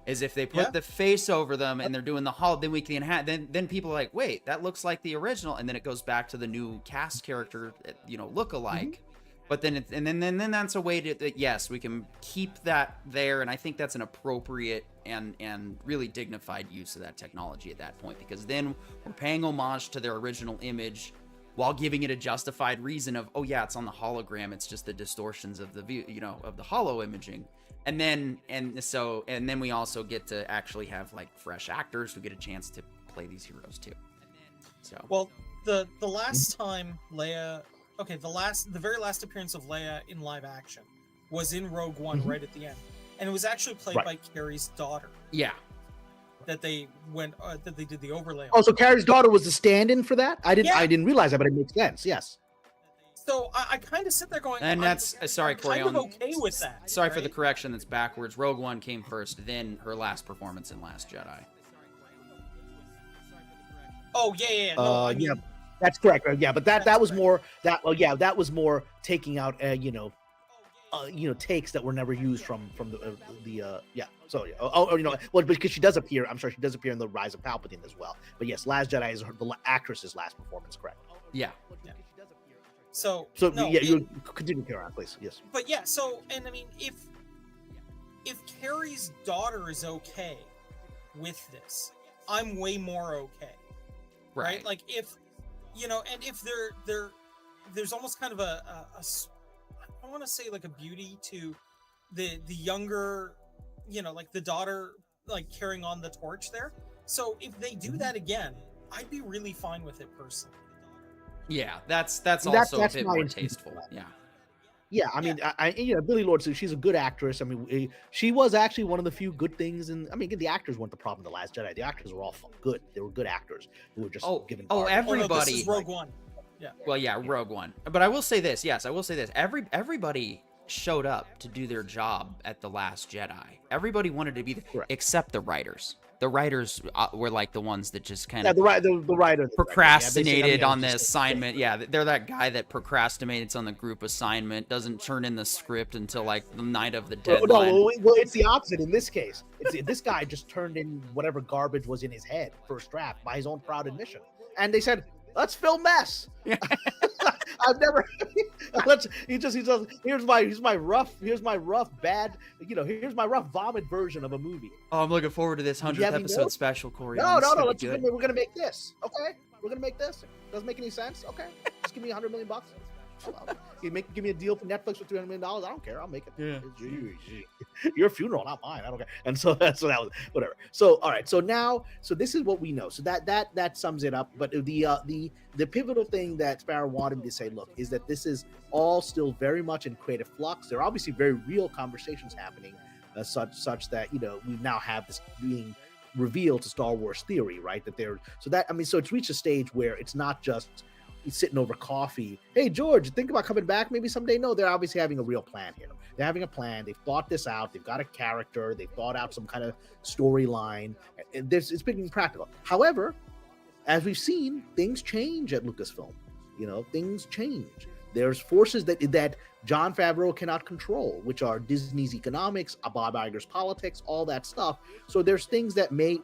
Is if they put the face over them and they're doing the then we can then people are like, wait, that looks like the original, and then it goes back to the new cast character, look-alike, But then then that's a way that yes, we can keep that there, and I think that's an appropriate and really dignified use of that technology at that point, because then we're paying homage to their original image while giving it a justified reason of, oh yeah, it's on the hologram, it's just the distortions of the view, of the holo imaging. And then we also get to actually have like fresh actors who get a chance to play these heroes too. So well, the last time Leia, the very last appearance of Leia in live action was in Rogue One, right at the end, and it was actually played by Carrie's daughter. Yeah. That they did the overlay on. Oh, so Carrie's daughter was the stand-in for that? I didn't realize that, but it makes sense. Yes. So I kind of sit there going, and that's sorry, Corey. I'm kind of okay with that. Sorry for the correction. That's backwards. Rogue One came first, then her last performance in Last Jedi. Oh yeah. No, I mean, yeah, that's correct. Yeah, but that was more that was more taking out takes that were never used from the yeah. So yeah. Well, because she does appear, I'm sure she does appear in the Rise of Palpatine as well. But yes, Last Jedi is the actress's last performance, correct? Yeah. So no, yeah, you continue, Karen, please. Yes. But yeah, so and I mean, if Carrie's daughter is okay with this, I'm way more okay. Right? Like if and if there's almost kind of a I want to say like a beauty to the younger, like the daughter like carrying on the torch there. So if they do that again, I'd be really fine with it personally. Yeah, that's also a bit more tasteful. Yeah. Yeah, I mean, Billie Lourd, she's a good actress. I mean, she was actually one of the few good things. And I mean, the actors weren't the problem in The Last Jedi. The actors were all good. They were good actors who were just given. Everybody. This is Rogue One. Yeah. Well, yeah, Rogue One. But I will say this. Yes, I will say this. Everybody showed up to do their job at The Last Jedi. Everybody wanted to be there, except the writers. The writers were like the ones that just kind of the writer procrastinated on the assignment. Yeah, they're that guy that procrastinates on the group assignment, doesn't turn in the script until like the night of the deadline. Well, it's the opposite in this case. This guy just turned in whatever garbage was in his head first draft by his own proud admission, and they said, "Let's film mess." I've never. He just here's my rough bad here's my rough vomit version of a movie. Oh, I'm looking forward to this 100th episode special, Corey. No. We're gonna make this. Okay, we're gonna make this. Doesn't make any sense. Okay, just give me $100 million. Give me a deal for Netflix for $300 million. I don't care. I'll make it. Yeah. Your funeral, not mine. I don't care. And so that was whatever. So all right. So this is what we know. So that sums it up. But the pivotal thing that Sparrow wanted me to say, look, is that this is all still very much in creative flux. There are obviously very real conversations happening, such that we now have this being revealed to Star Wars theory, right? So it's reached a stage where it's not just sitting over coffee. Hey, George, think about coming back maybe someday? No, they're obviously having a real plan here. They're having a plan. They've thought this out. They've got a character. They've thought out some kind of storyline. It's been practical. However, as we've seen, things change at Lucasfilm. Things change. There's forces that Jon Favreau cannot control, which are Disney's economics, Bob Iger's politics, all that stuff. So there's things that may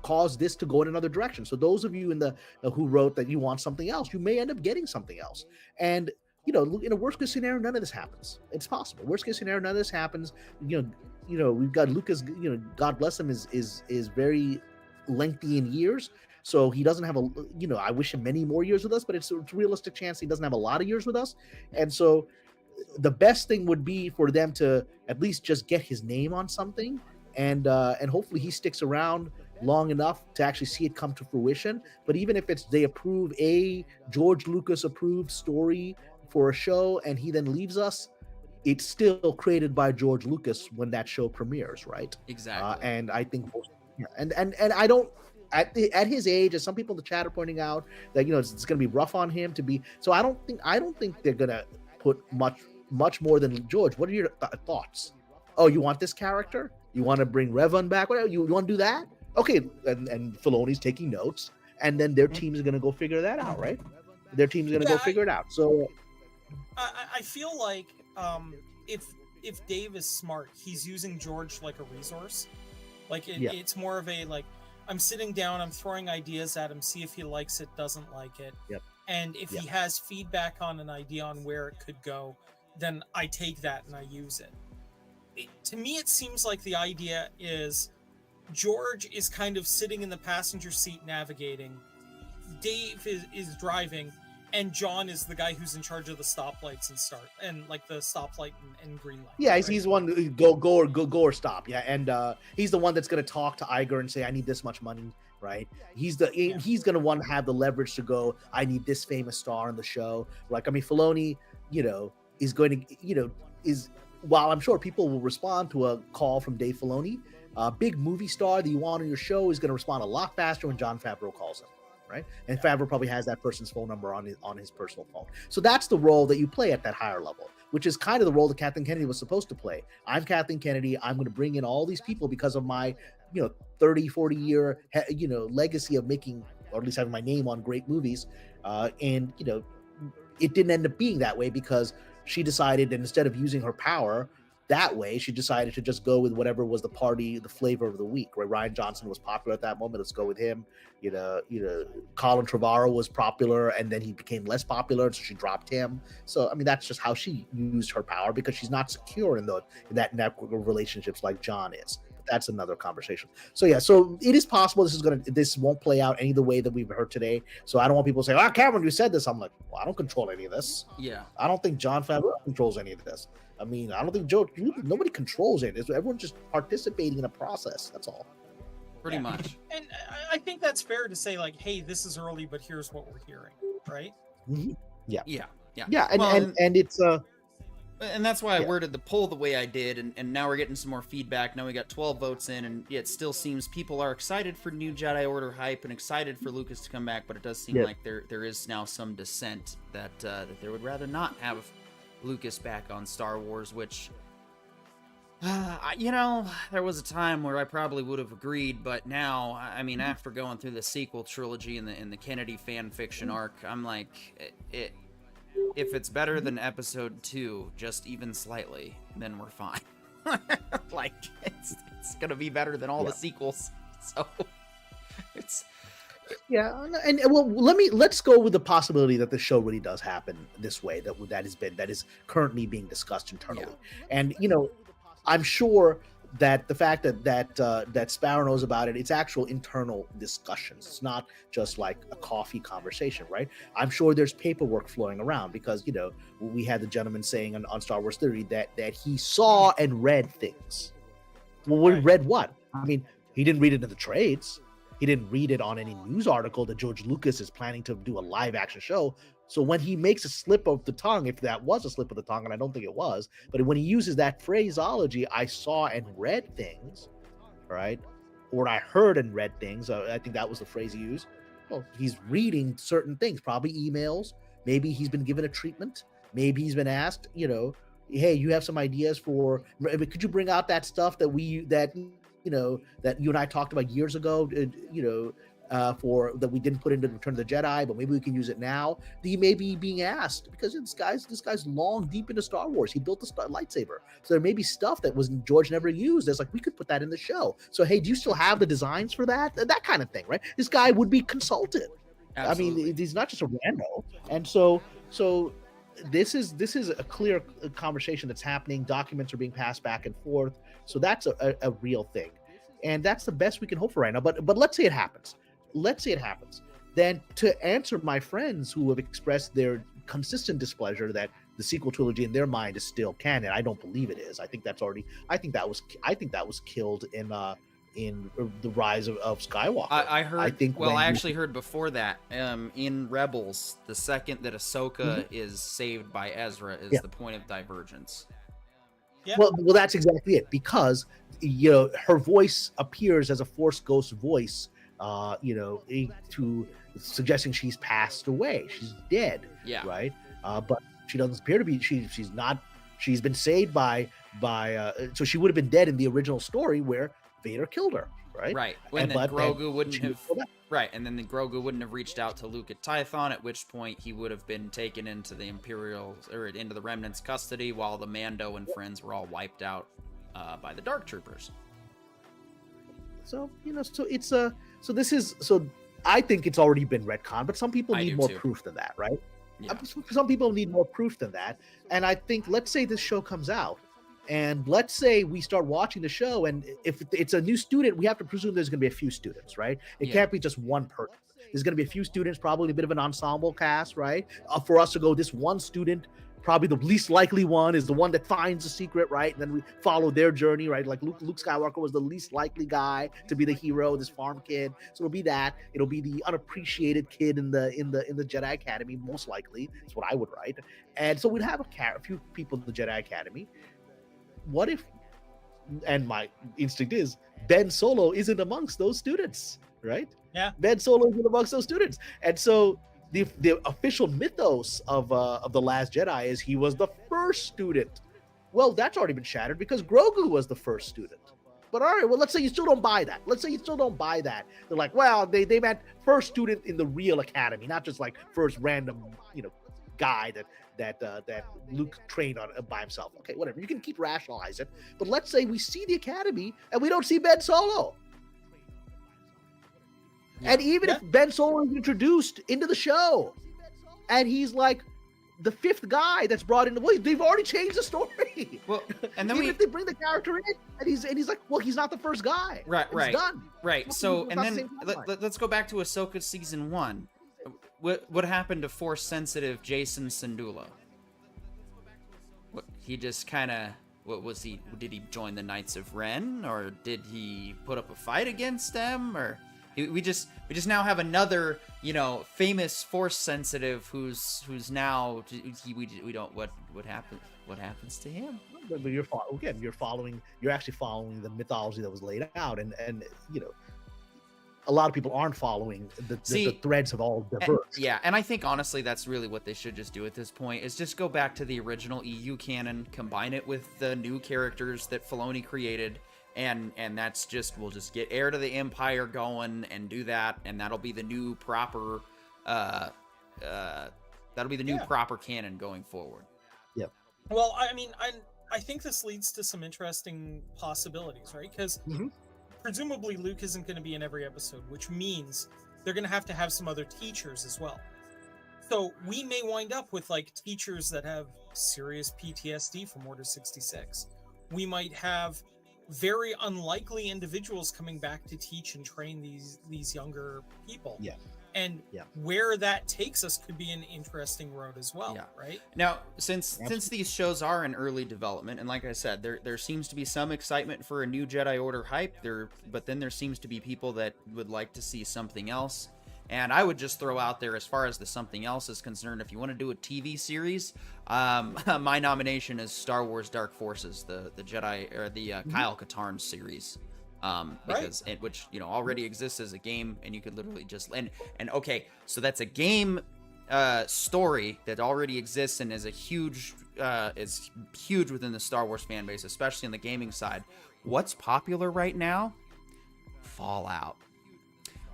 cause this to go in another direction. So those of you who wrote that you want something else, you may end up getting something else. And in a worst case scenario, none of this happens. It's possible. Worst case scenario, none of this happens. We've got Lucas. God bless him, is very lengthy in years. So he doesn't have I wish him many more years with us, but it's a realistic chance he doesn't have a lot of years with us. And so the best thing would be for them to at least just get his name on something, and hopefully he sticks around long enough to actually see it come to fruition. But even if they approve a George Lucas approved story for a show and he then leaves us, it's still created by George Lucas when that show premieres, right? Exactly. And I think, and I don't, at his age, as some people in the chat are pointing out, that it's going to be rough on him to be. So I don't think they're going to put much more than George. What are your thoughts? Oh, you want this character? You want to bring Revan back? Whatever. You want to do that? Okay, and Filoni's taking notes, and then their team is going to go figure that out, right? Their team's going to go figure it out. So I feel like if Dave is smart, he's using George like a resource. Like it's more of a I'm sitting down, I'm throwing ideas at him, see if he likes it, doesn't like it. Yep. And if he has feedback on an idea on where it could go, then I take that and I use it. To me, it seems like the idea is George is kind of sitting in the passenger seat navigating, Dave is driving, and John is the guy who's in charge of the stoplights and like the stoplight and green light. Yeah, he's the one go or stop. Yeah, and he's the one that's going to talk to Iger and say, I need this much money, right? He's going to want to have the leverage to go, I need this famous star on the show. Like, I mean, Filoni, is going to, while I'm sure people will respond to a call from Dave Filoni, a big movie star that you want on your show is going to respond a lot faster when Jon Favreau calls him. Right, and Favreau probably has that person's phone number on his personal phone. So that's the role that you play at that higher level, which is kind of the role that Kathleen Kennedy was supposed to play. I'm Kathleen Kennedy. I'm going to bring in all these people because of my, 30, 40 year, legacy of making, or at least having my name on great movies. And it didn't end up being that way because she decided, and instead of using her power that way, she decided to just go with whatever was the flavor of the week. Right, Ryan Johnson was popular at that moment. Let's go with him. Colin Trevorrow was popular, and then he became less popular, so she dropped him. So I mean, that's just how she used her power because she's not secure in that network of relationships like John is. But that's another conversation. So yeah, so it is possible this won't play out any of the way that we've heard today. So I don't want people to say, Cameron, you said this. I'm like, well, I don't control any of this. Yeah, I don't think Jon Favreau controls any of this. I mean, I don't think nobody controls it. Everyone's just participating in a process. That's all. Pretty much. And I think that's fair to say, like, hey, this is early, but here's what we're hearing, right? Mm-hmm. Yeah. And it's and that's why I worded the poll the way I did, and now we're getting some more feedback. Now we got 12 votes in, and it still seems people are excited for new Jedi Order hype and excited for Lucas to come back, but it does seem like there is now some dissent that they would rather not have Lucas back on Star Wars, which there was a time where I probably would have agreed, but now, I mean, after going through the sequel trilogy and the Kennedy fan fiction arc, I'm like, if it's better than Episode 2, just even slightly, then we're fine. Like, it's gonna be better than all the sequels, so it's. Yeah, and well, let's go with the possibility that the show really does happen this way. That is currently being discussed internally, and I'm sure that the fact that Sparrow knows about it, it's actual internal discussions. It's not just like a coffee conversation, right? I'm sure there's paperwork flowing around because we had the gentleman saying on Star Wars Theory that he saw and read things. Well, read what? I mean, he didn't read it in the trades. He didn't read it on any news article that George Lucas is planning to do a live action show. So when he makes a slip of the tongue, if that was a slip of the tongue, and I don't think it was, but when he uses that phraseology, I saw and read things, right? Or I heard and read things. I think that was the phrase he used. Well, he's reading certain things, probably emails. Maybe he's been given a treatment. Maybe he's been asked, hey, you have some ideas for, could you bring out that stuff that you and I talked about years ago, for that we didn't put into Return of the Jedi, but maybe we can use it now. He may be being asked because this guy's long deep into Star Wars. He built a lightsaber, so there may be stuff that George never used. That's like we could put that in the show. So hey, do you still have the designs for that? That kind of thing, right? This guy would be consulted. Absolutely. I mean, he's not just a rando, and so this is a clear conversation that's happening. Documents are being passed back and forth. So that's a real thing. And that's the best we can hope for right now. But let's say it happens. Then to answer my friends who have expressed their consistent displeasure that the sequel trilogy in their mind is still canon, I don't believe it is. I think that was killed in the Rise of Skywalker. I heard. I actually heard before that. In Rebels, the second that Ahsoka is saved by Ezra is the point of divergence. Yeah. Well, that's exactly it, because her voice appears as a Force ghost voice, to suggesting she's passed away, she's dead. Yeah. Right. But she doesn't appear to be. She's not. She's been saved by. So she would have been dead in the original story where Vader killed her. Right. Right. And then Grogu wouldn't have. Right, and then the Grogu wouldn't have reached out to Luke at Tython, at which point he would have been taken into the into the Remnants' custody, while the Mando and friends were all wiped out by the Dark Troopers. So so I think it's already been retconned, but some people I need do more too. proof than that, right? Yeah. Some people need more proof than that. And I think, let's say this show comes out, and let's say we start watching the show, and if it's a new student, we have to presume there's going to be a few students, right? It Yeah. can't be just one person. There's going to be a few students, probably a bit of an ensemble cast, right? For us to go, this one student, probably the least likely one, is the one that finds the secret, right? And then we follow their journey, right? Like Luke Skywalker was the least likely guy to be the hero, this farm kid. So it'll be that. It'll be the unappreciated kid in the Jedi Academy, most likely. That's what I would write. And so we'd have a few people in the Jedi Academy. What if, and my instinct is, Ben Solo isn't amongst those students, right? Yeah. Ben Solo isn't amongst those students. And so the official mythos of The Last Jedi is he was the first student. Well, that's already been shattered because Grogu was the first student. But all right, well, let's say you still don't buy that. They're like, well, they meant first student in the real academy, not just like first random, guy that Luke trained on by himself. Okay, whatever. You can keep rationalizing it. But let's say we see the academy and we don't see Ben Solo. Yeah. And even if Ben Solo is introduced into the show and he's like the fifth guy that's brought in, well, they've already changed the story. Well, and then even if they bring the character in and he's like, well, he's not the first guy. Right. It's done. Right. So, It's and not then the same timeline. let's go back to Ahsoka season 1. What happened to Force sensitive Jason Syndulla? He just kind of, what was he? Did he join the Knights of Ren, or did he put up a fight against them, or we just now have another famous Force sensitive who's now we don't what happens to him? But you're actually following the mythology that was laid out, and a lot of people aren't following the threads have all diverged. And I think honestly that's really what they should just do at this point, is just go back to the original EU canon, combine it with the new characters that Filoni created, and that's we'll just get Heir to the Empire going and do that, and that'll be the new proper proper canon going forward. Yep. Well, I mean, I think this leads to some interesting possibilities, right? Because presumably Luke isn't going to be in every episode, which means they're going to have some other teachers as well. So we may wind up with like teachers that have serious PTSD from Order 66. We might have very unlikely individuals coming back to teach and train these younger people. Yeah. And where that takes us could be an interesting road as well, right? Now, since these shows are in early development, and like I said, there seems to be some excitement for a new Jedi Order hype, but then there seems to be people that would like to see something else. And I would just throw out there, as far as the something else is concerned, if you want to do a TV series, my nomination is Star Wars Dark Forces, the Jedi, or the Kyle Katarn series. Because which already exists as a game, and you could literally just and okay, so that's a game story that already exists and is huge within the Star Wars fan base, especially on the gaming side. What's popular right now? Fallout.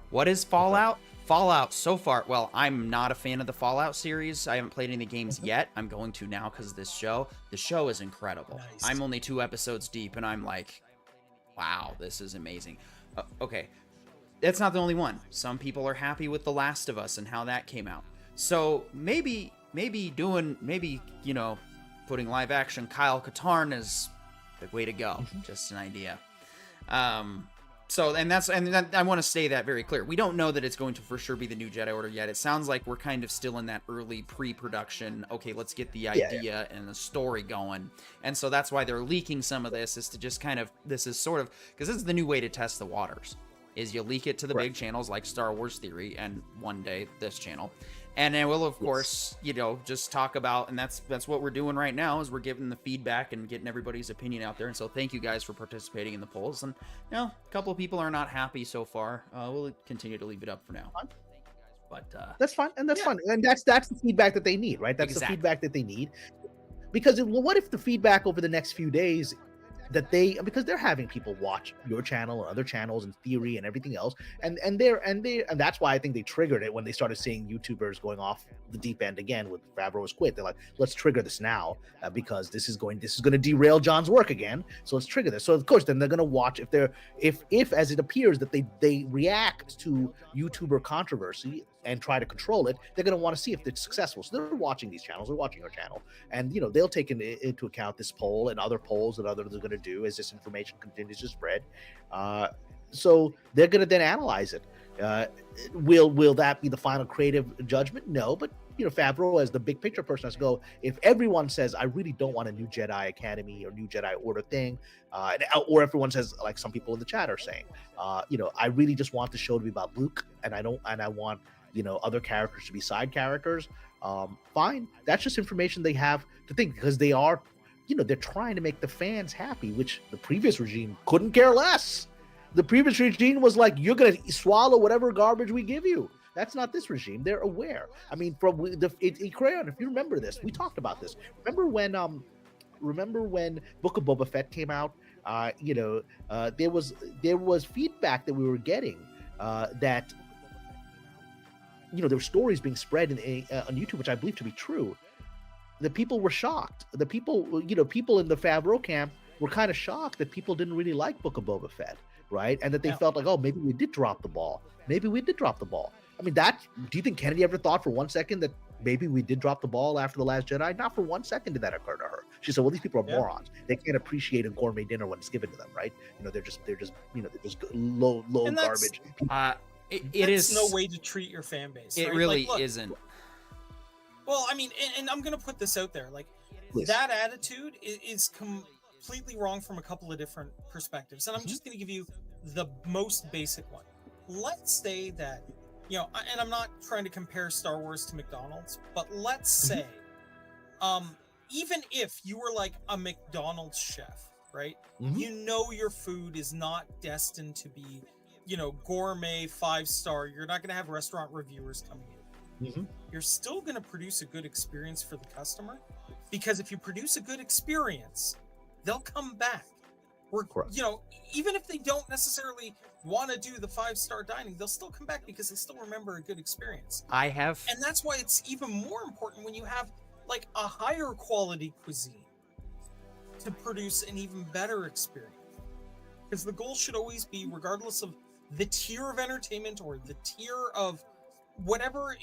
What is Fallout? Fallout so far, well, I'm not a fan of the Fallout series. I haven't played any of the games yet. I'm going to now because of this show. The show is incredible. Nice. I'm only 2 episodes deep, and I'm like, wow, this is amazing. Okay, that's not the only one. Some people are happy with The Last of Us and how that came out. So maybe putting live action Kyle Katarn is the way to go. Just an idea. I want to say that very clear. We don't know that it's going to for sure be the new Jedi Order yet. It sounds like we're kind of still in that early pre-production. Okay, let's get the idea and the story going. And so that's why they're leaking some of this, is to just because this is the new way to test the waters, is you leak it to the big channels like Star Wars Theory and one day this channel. And then we'll, of course, just talk about, and that's what we're doing right now, is we're giving the feedback and getting everybody's opinion out there. And so thank you guys for participating in the polls. And, a couple of people are not happy so far. We'll continue to leave it up for now. But that's fine. And that's fun. And that's the feedback that they need, right? That's the feedback that they need. Because what if the feedback over the next few days that because they're having people watch your channel and other channels and theory and everything else, and that's why I think they triggered it when they started seeing YouTubers going off the deep end again with Favreau's quit. They're like, let's trigger this now, because this is going to derail John's work again. So let's trigger this. So of course, then they're going to watch if as it appears that they react to YouTuber controversy and try to control it, they're going to want to see if it's successful. So they're watching these channels, they're watching our channel, and they'll take into account this poll and other polls that others are going to do as this information continues to spread. So they're going to then analyze it. Will that be the final creative judgment? No, but Favreau, as the big picture person, has to go. If everyone says, I really don't want a new Jedi Academy or new Jedi Order thing, or everyone says, like some people in the chat are saying, I really just want the show to be about Luke, and I want other characters to be side characters. Fine, that's just information they have to think, because they are, they're trying to make the fans happy, which the previous regime couldn't care less. The previous regime was like, you're going to swallow whatever garbage we give you. That's not this regime. They're aware. I mean, Crayon, if you remember this, we talked about this. Remember when Book of Boba Fett came out? There was feedback that we were getting that there were stories being spread on YouTube, which I believe to be true. The people were shocked. The people in the Favreau camp were kind of shocked that people didn't really like Book of Boba Fett, right? And that they felt like, oh, maybe we did drop the ball. I mean, do you think Kennedy ever thought for 1 second that maybe we did drop the ball after The Last Jedi? Not for 1 second did that occur to her. She said, well, these people are morons. They can't appreciate a gourmet dinner when it's given to them, right? They're just low garbage. It is no way to treat your fan base. It right? really look, isn't. Well, I mean, and I'm going to put this out there. Like, Please. That attitude is completely wrong from a couple of different perspectives. And I'm just going to give you the most basic one. Let's say that, and I'm not trying to compare Star Wars to McDonald's, but let's say, even if you were like a McDonald's chef, right? Your food is not destined to be, gourmet 5-star. You're not going to have restaurant reviewers coming in. You're still going to produce a good experience for the customer, because if you produce a good experience, they'll come back. Even if they don't necessarily want to do the 5-star dining, they'll still come back because they still remember a good experience. And that's why it's even more important when you have like a higher quality cuisine to produce an even better experience. Because the goal should always be, regardless of the tier of entertainment or the tier of whatever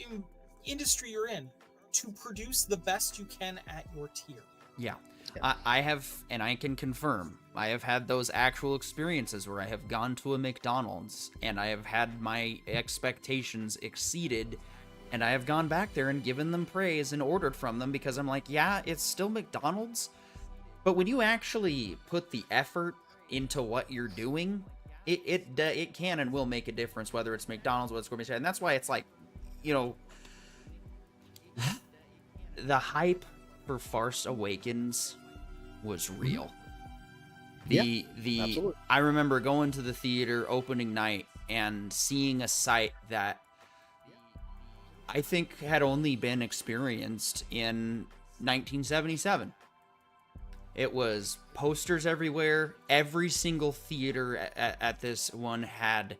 industry you're in, to produce the best you can at your tier. Yeah. I have, and I can confirm, I have had those actual experiences where I have gone to a McDonald's and I have had my expectations exceeded, and I have gone back there and given them praise and ordered from them, because I'm like, yeah, it's still McDonald's, but when you actually put the effort into what you're doing, it can and will make a difference, whether it's McDonald's, whether it's gourmet, and that's why it's like, the hype for Force Awakens was real. Absolutely. I remember going to the theater opening night and seeing a sight that I think had only been experienced in 1977. It was posters everywhere. Every single theater at this one had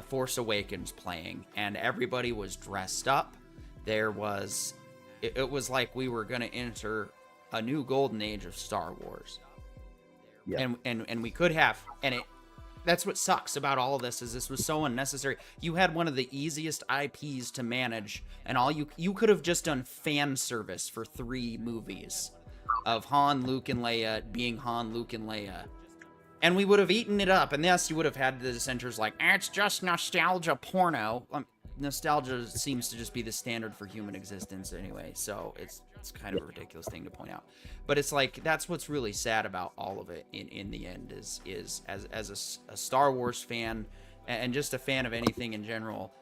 Force Awakens playing, and everybody was dressed up. It was like we were going to enter a new golden age of Star Wars. Yeah. And we could have. And that's what sucks about all of this, is this was so unnecessary. You had one of the easiest IPs to manage, and all you could have just done fan service for 3 movies of Han, Luke, and Leia being Han, Luke, and Leia. And we would have eaten it up. And yes, you would have had the dissenters like, it's just nostalgia porno. Nostalgia seems to just be the standard for human existence anyway, so it's kind of a ridiculous thing to point out. But it's like, that's what's really sad about all of it in the end, is as a Star Wars fan and just a fan of anything in general,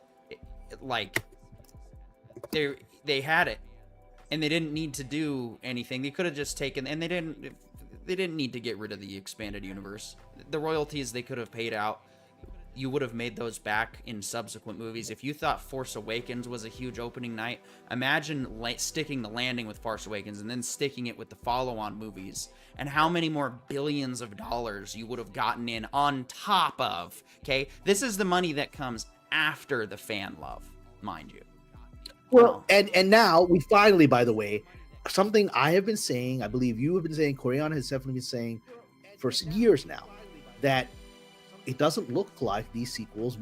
they had it and they didn't need to do anything. They could have just taken, and they didn't need to get rid of the expanded universe. The royalties they could have paid out you would have made those back in subsequent movies. If you thought Force Awakens was a huge opening night, imagine sticking the landing with Force Awakens and then sticking it with the follow-on movies, and how many more billions of dollars you would have gotten in on top of. Okay, this is the money that comes after the fan love, mind you. Well, and now we finally, by the way, something I have been saying, I believe you have been saying, Korean has definitely been saying for years now, that it doesn't look like these sequels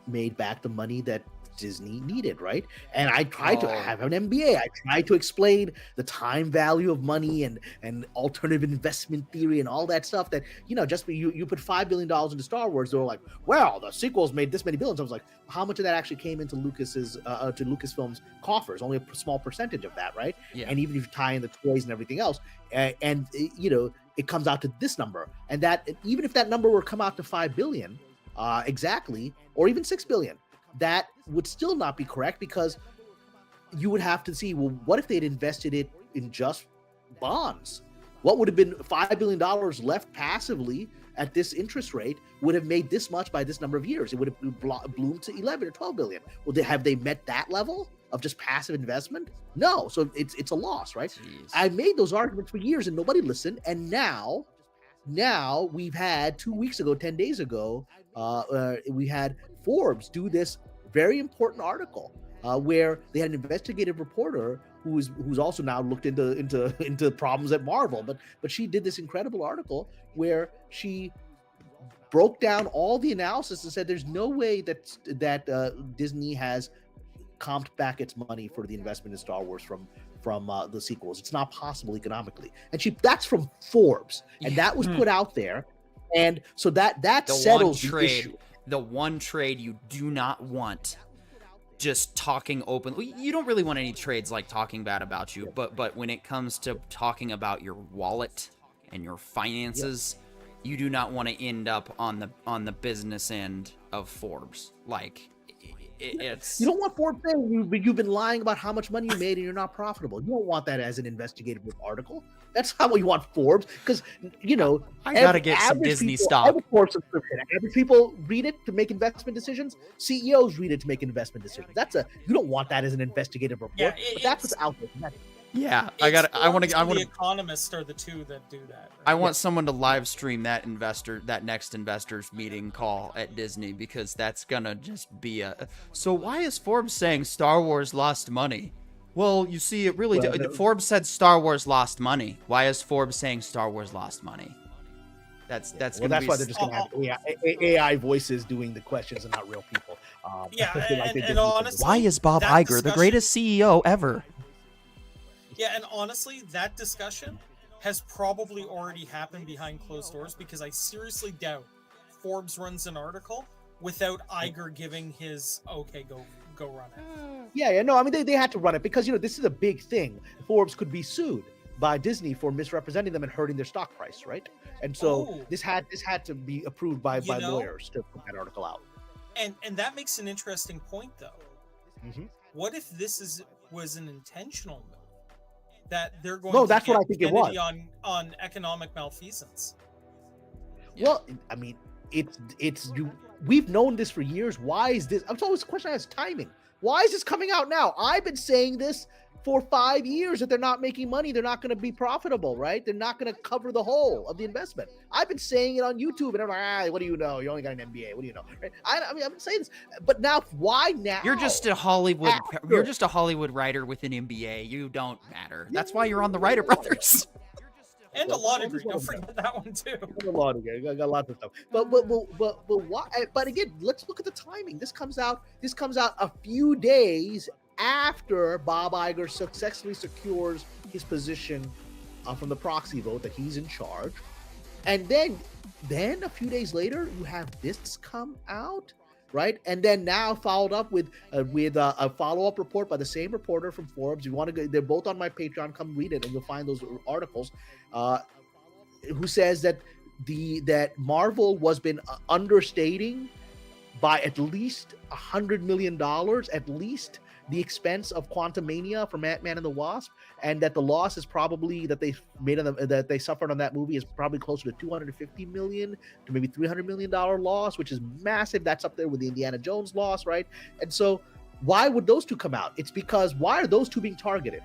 made back the money that Disney needed, right? And I tried to have an MBA. I tried to explain the time value of money and alternative investment theory and all that stuff that, you know, just you put $5 billion into Star Wars, they were like, well, the sequels made this many billions. I was like, how much of that actually came into Lucasfilm's coffers? Only a small percentage of that, right? Yeah. And even if you tie in the toys and everything else, and you know, it comes out to this number. And that even if that number were to come out to 5 billion exactly, or even 6 billion, that would still not be correct, because you would have to see, well, what if they'd invested it in just bonds? What would have been $5 billion left passively at this interest rate would have made this much by this number of years. It would have bloomed to 11 or 12 billion. Well, have they met that level of just passive investment? No. So it's a loss, right? Jeez. I made those arguments for years and nobody listened. And now we've had 2 weeks ago, 10 days ago, we had Forbes do this very important article where they had an investigative reporter who's also now looked into problems at Marvel, but she did this incredible article where she broke down all the analysis and said there's no way that Disney has comped back its money for the investment in Star Wars from the sequels. It's not possible economically. And that's from Forbes, and that was put out there, and so that settles the issue. The one trade you do not want, just talking openly. You don't really want any trades like talking bad about you, but when it comes to talking about your wallet and your finances, you do not want to end up on the business end of Forbes. Like, it's, you don't want Forbes saying you've been lying about how much money you made and you're not profitable. You don't want that as an investigative article. That's how you want Forbes, because I gotta get some Disney stock. Average people read it to make investment decisions. CEOs read it to make investment decisions. You don't want that as an investigative report. But that's what's out there. Yeah, I want to. The Economist are the two that do that. Right? I want someone to live stream that next investors meeting call at Disney, because that's gonna just be a. So why is Forbes saying Star Wars lost money? Well, you see, it really Forbes said Star Wars lost money. Why is Forbes saying Star Wars lost money? That's why they're just gonna have AI voices doing the questions and not real people. And honestly, why is Bob Iger the greatest CEO ever? Yeah, and honestly, that discussion has probably already happened behind closed doors, because I seriously doubt Forbes runs an article without Iger giving his okay, go run it. Yeah, no, I mean they had to run it because this is a big thing. Forbes could be sued by Disney for misrepresenting them and hurting their stock price, right? And so this had to be approved by lawyers to put that article out. And that makes an interesting point, though. Mm-hmm. What if this was an intentional move? That they're going to that's what I think it was on economic malfeasance. Well, I mean, we've known this for years. Why is this? It's always a question as timing. Why is this coming out now? I've been saying this for 5 years that they're not making money. They're not going to be profitable, right? They're not going to cover the whole of the investment. I've been saying it on YouTube, and I'm like, what do you know? You only got an MBA. What do you know? Right? I mean, I've been saying this, but now, why now? You're just a Hollywood. You're just a Hollywood writer with an MBA. You don't matter. That's why you're on the Writer Brothers. And a law degree. Don't forget that one too. A law degree. I got lots of stuff. But why? But again, let's look at the timing. This comes out a few days after Bob Iger successfully secures his position from the proxy vote that he's in charge, and then a few days later you have this come out, right? And then now followed up with a follow-up report by the same reporter from Forbes. You want to go? They're both on my Patreon. Come read it, and you'll find those articles. Who says that Marvel was been understating by at least $100 million, at least the expense of Quantumania from Ant-Man and the Wasp, and that the loss is probably that they made on that they suffered on that movie is probably closer to 250 million to maybe 300 million dollar loss, which is massive. That's up there with the Indiana Jones loss, right? And so why would those two come out? It's because why are those two being targeted?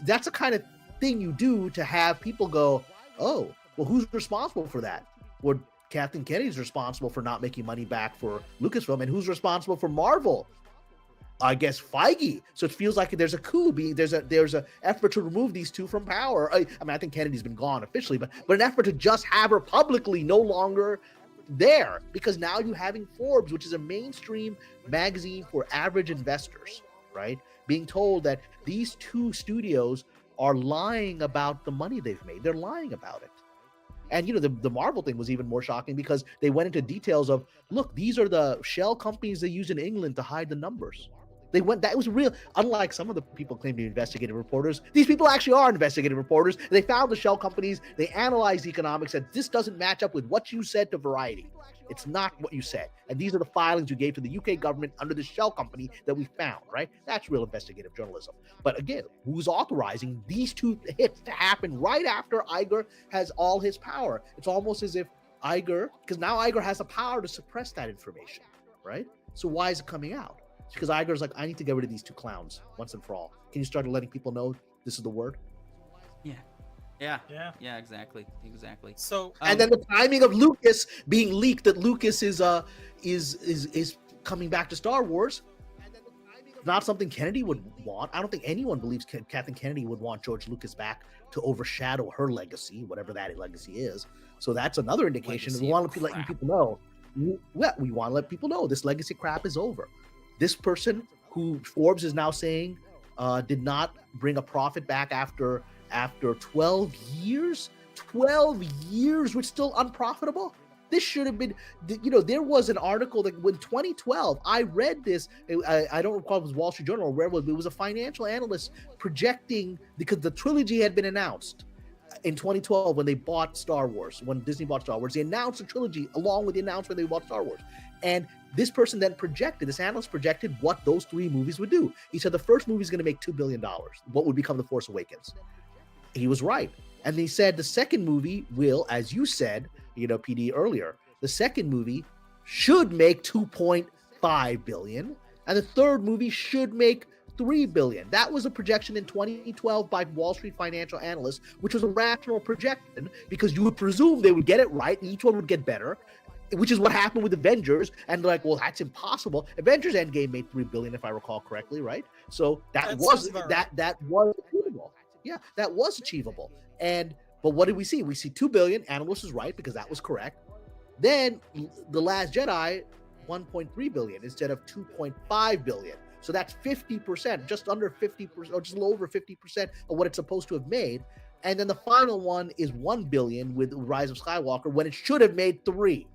That's the kind of thing you do to have people go, oh, well, who's responsible for that? Well, Kathleen Kennedy's responsible for not making money back for Lucasfilm, and who's responsible for Marvel? I guess Feige. So it feels like there's a coup there's a effort to remove these two from power. I mean, I think Kennedy's been gone officially, but an effort to just have her publicly no longer there, because now you're having Forbes, which is a mainstream magazine for average investors, right, being told that these two studios are lying about the money they've made. They're lying about it. And, you know, the Marvel thing was even more shocking because they went into details of, look, these are the shell companies they use in England to hide the numbers. That was real. Unlike some of the people claiming to be investigative reporters, these people actually are investigative reporters. They found the shell companies. They analyzed the economics, said this doesn't match up with what you said to Variety. It's not what you said. And these are the filings you gave to the UK government under the shell company that we found, right? That's real investigative journalism. But again, who's authorizing these two hits to happen right after Iger has all his power? It's almost as if Iger, because now Iger has the power to suppress that information, right? So why is it coming out? It's because Iger's like, I need to get rid of these two clowns once and for all. Can you start letting people know this is the word? Yeah, exactly. So and then the timing of Lucas being leaked, that Lucas is coming back to Star Wars, not something Kennedy would want. I don't think anyone believes Kathleen Kennedy would want George Lucas back to overshadow her legacy, whatever that legacy is. So that's another indication. We want to let people know. We want to let people know this legacy crap is over. This person who Forbes is now saying did not bring a profit back after 12 years, which still unprofitable. This should have been, you know, there was an article that when 2012, I read this, I don't recall if it was Wall Street Journal or where it was a financial analyst projecting, because the trilogy had been announced in 2012 when they bought Star Wars, when Disney bought Star Wars, they announced a trilogy along with the announcement they bought Star Wars. And this person then this analyst projected what those three movies would do. He said the first movie is going to make $2 billion, what would become The Force Awakens. He was right. And he said the second movie will, as you said, you know, PD earlier, the second movie should make 2.5 billion, and the third movie should make 3 billion. That was a projection in 2012 by Wall Street financial analysts, which was a rational projection because you would presume they would get it right and each one would get better, which is what happened with Avengers. And like, well, that's impossible. Avengers Endgame made 3 billion, if I recall correctly, right? So that was achievable. Yeah, that was achievable. But what did we see? We see 2 billion. Analyst is right because that was correct. Then The Last Jedi, 1.3 billion instead of 2.5 billion. So that's 50%, just under 50%, or just a little over 50% of what it's supposed to have made. And then the final one is 1 billion with Rise of Skywalker when it should have made 3.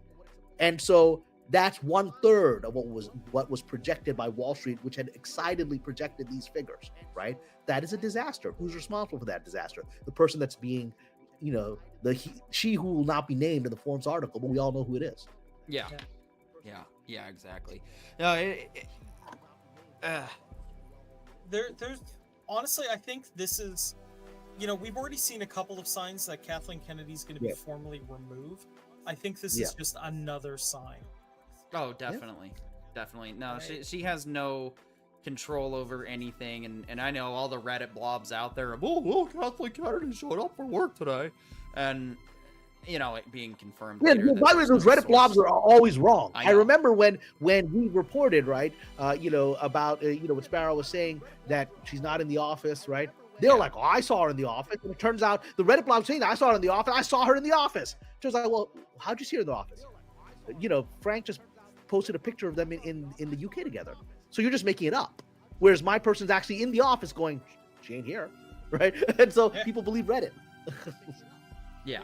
And so that's 1/3 of what was projected by Wall Street, which had excitedly projected these figures, right? That is a disaster. Who's responsible for that disaster? The person that's being, you know, she who will not be named in the Forbes article, but we all know who it is. Yeah, exactly. There's honestly, I think this is, you know, we've already seen a couple of signs that Kathleen Kennedy's going to be formally removed. I think this is just another sign. Oh, definitely. No, right. she has no control over anything, and I know all the Reddit blobs out there of, oh, Kathleen Kennedy showed up for work today, and you know, it being confirmed. Yeah, by the way, those Reddit blobs are always wrong. I remember when we reported, right, you know, about, you know, what Sparrow was saying that she's not in the office, right? They're like, oh, I saw her in the office. And it turns out the Reddit blog saying that I saw her in the office. I saw her in the office. She was like, well, how'd you see her in the office? You know, Frank just posted a picture of them in the UK together. So you're just making it up. Whereas my person's actually in the office going, she ain't here, right? And so people believe Reddit. Yeah.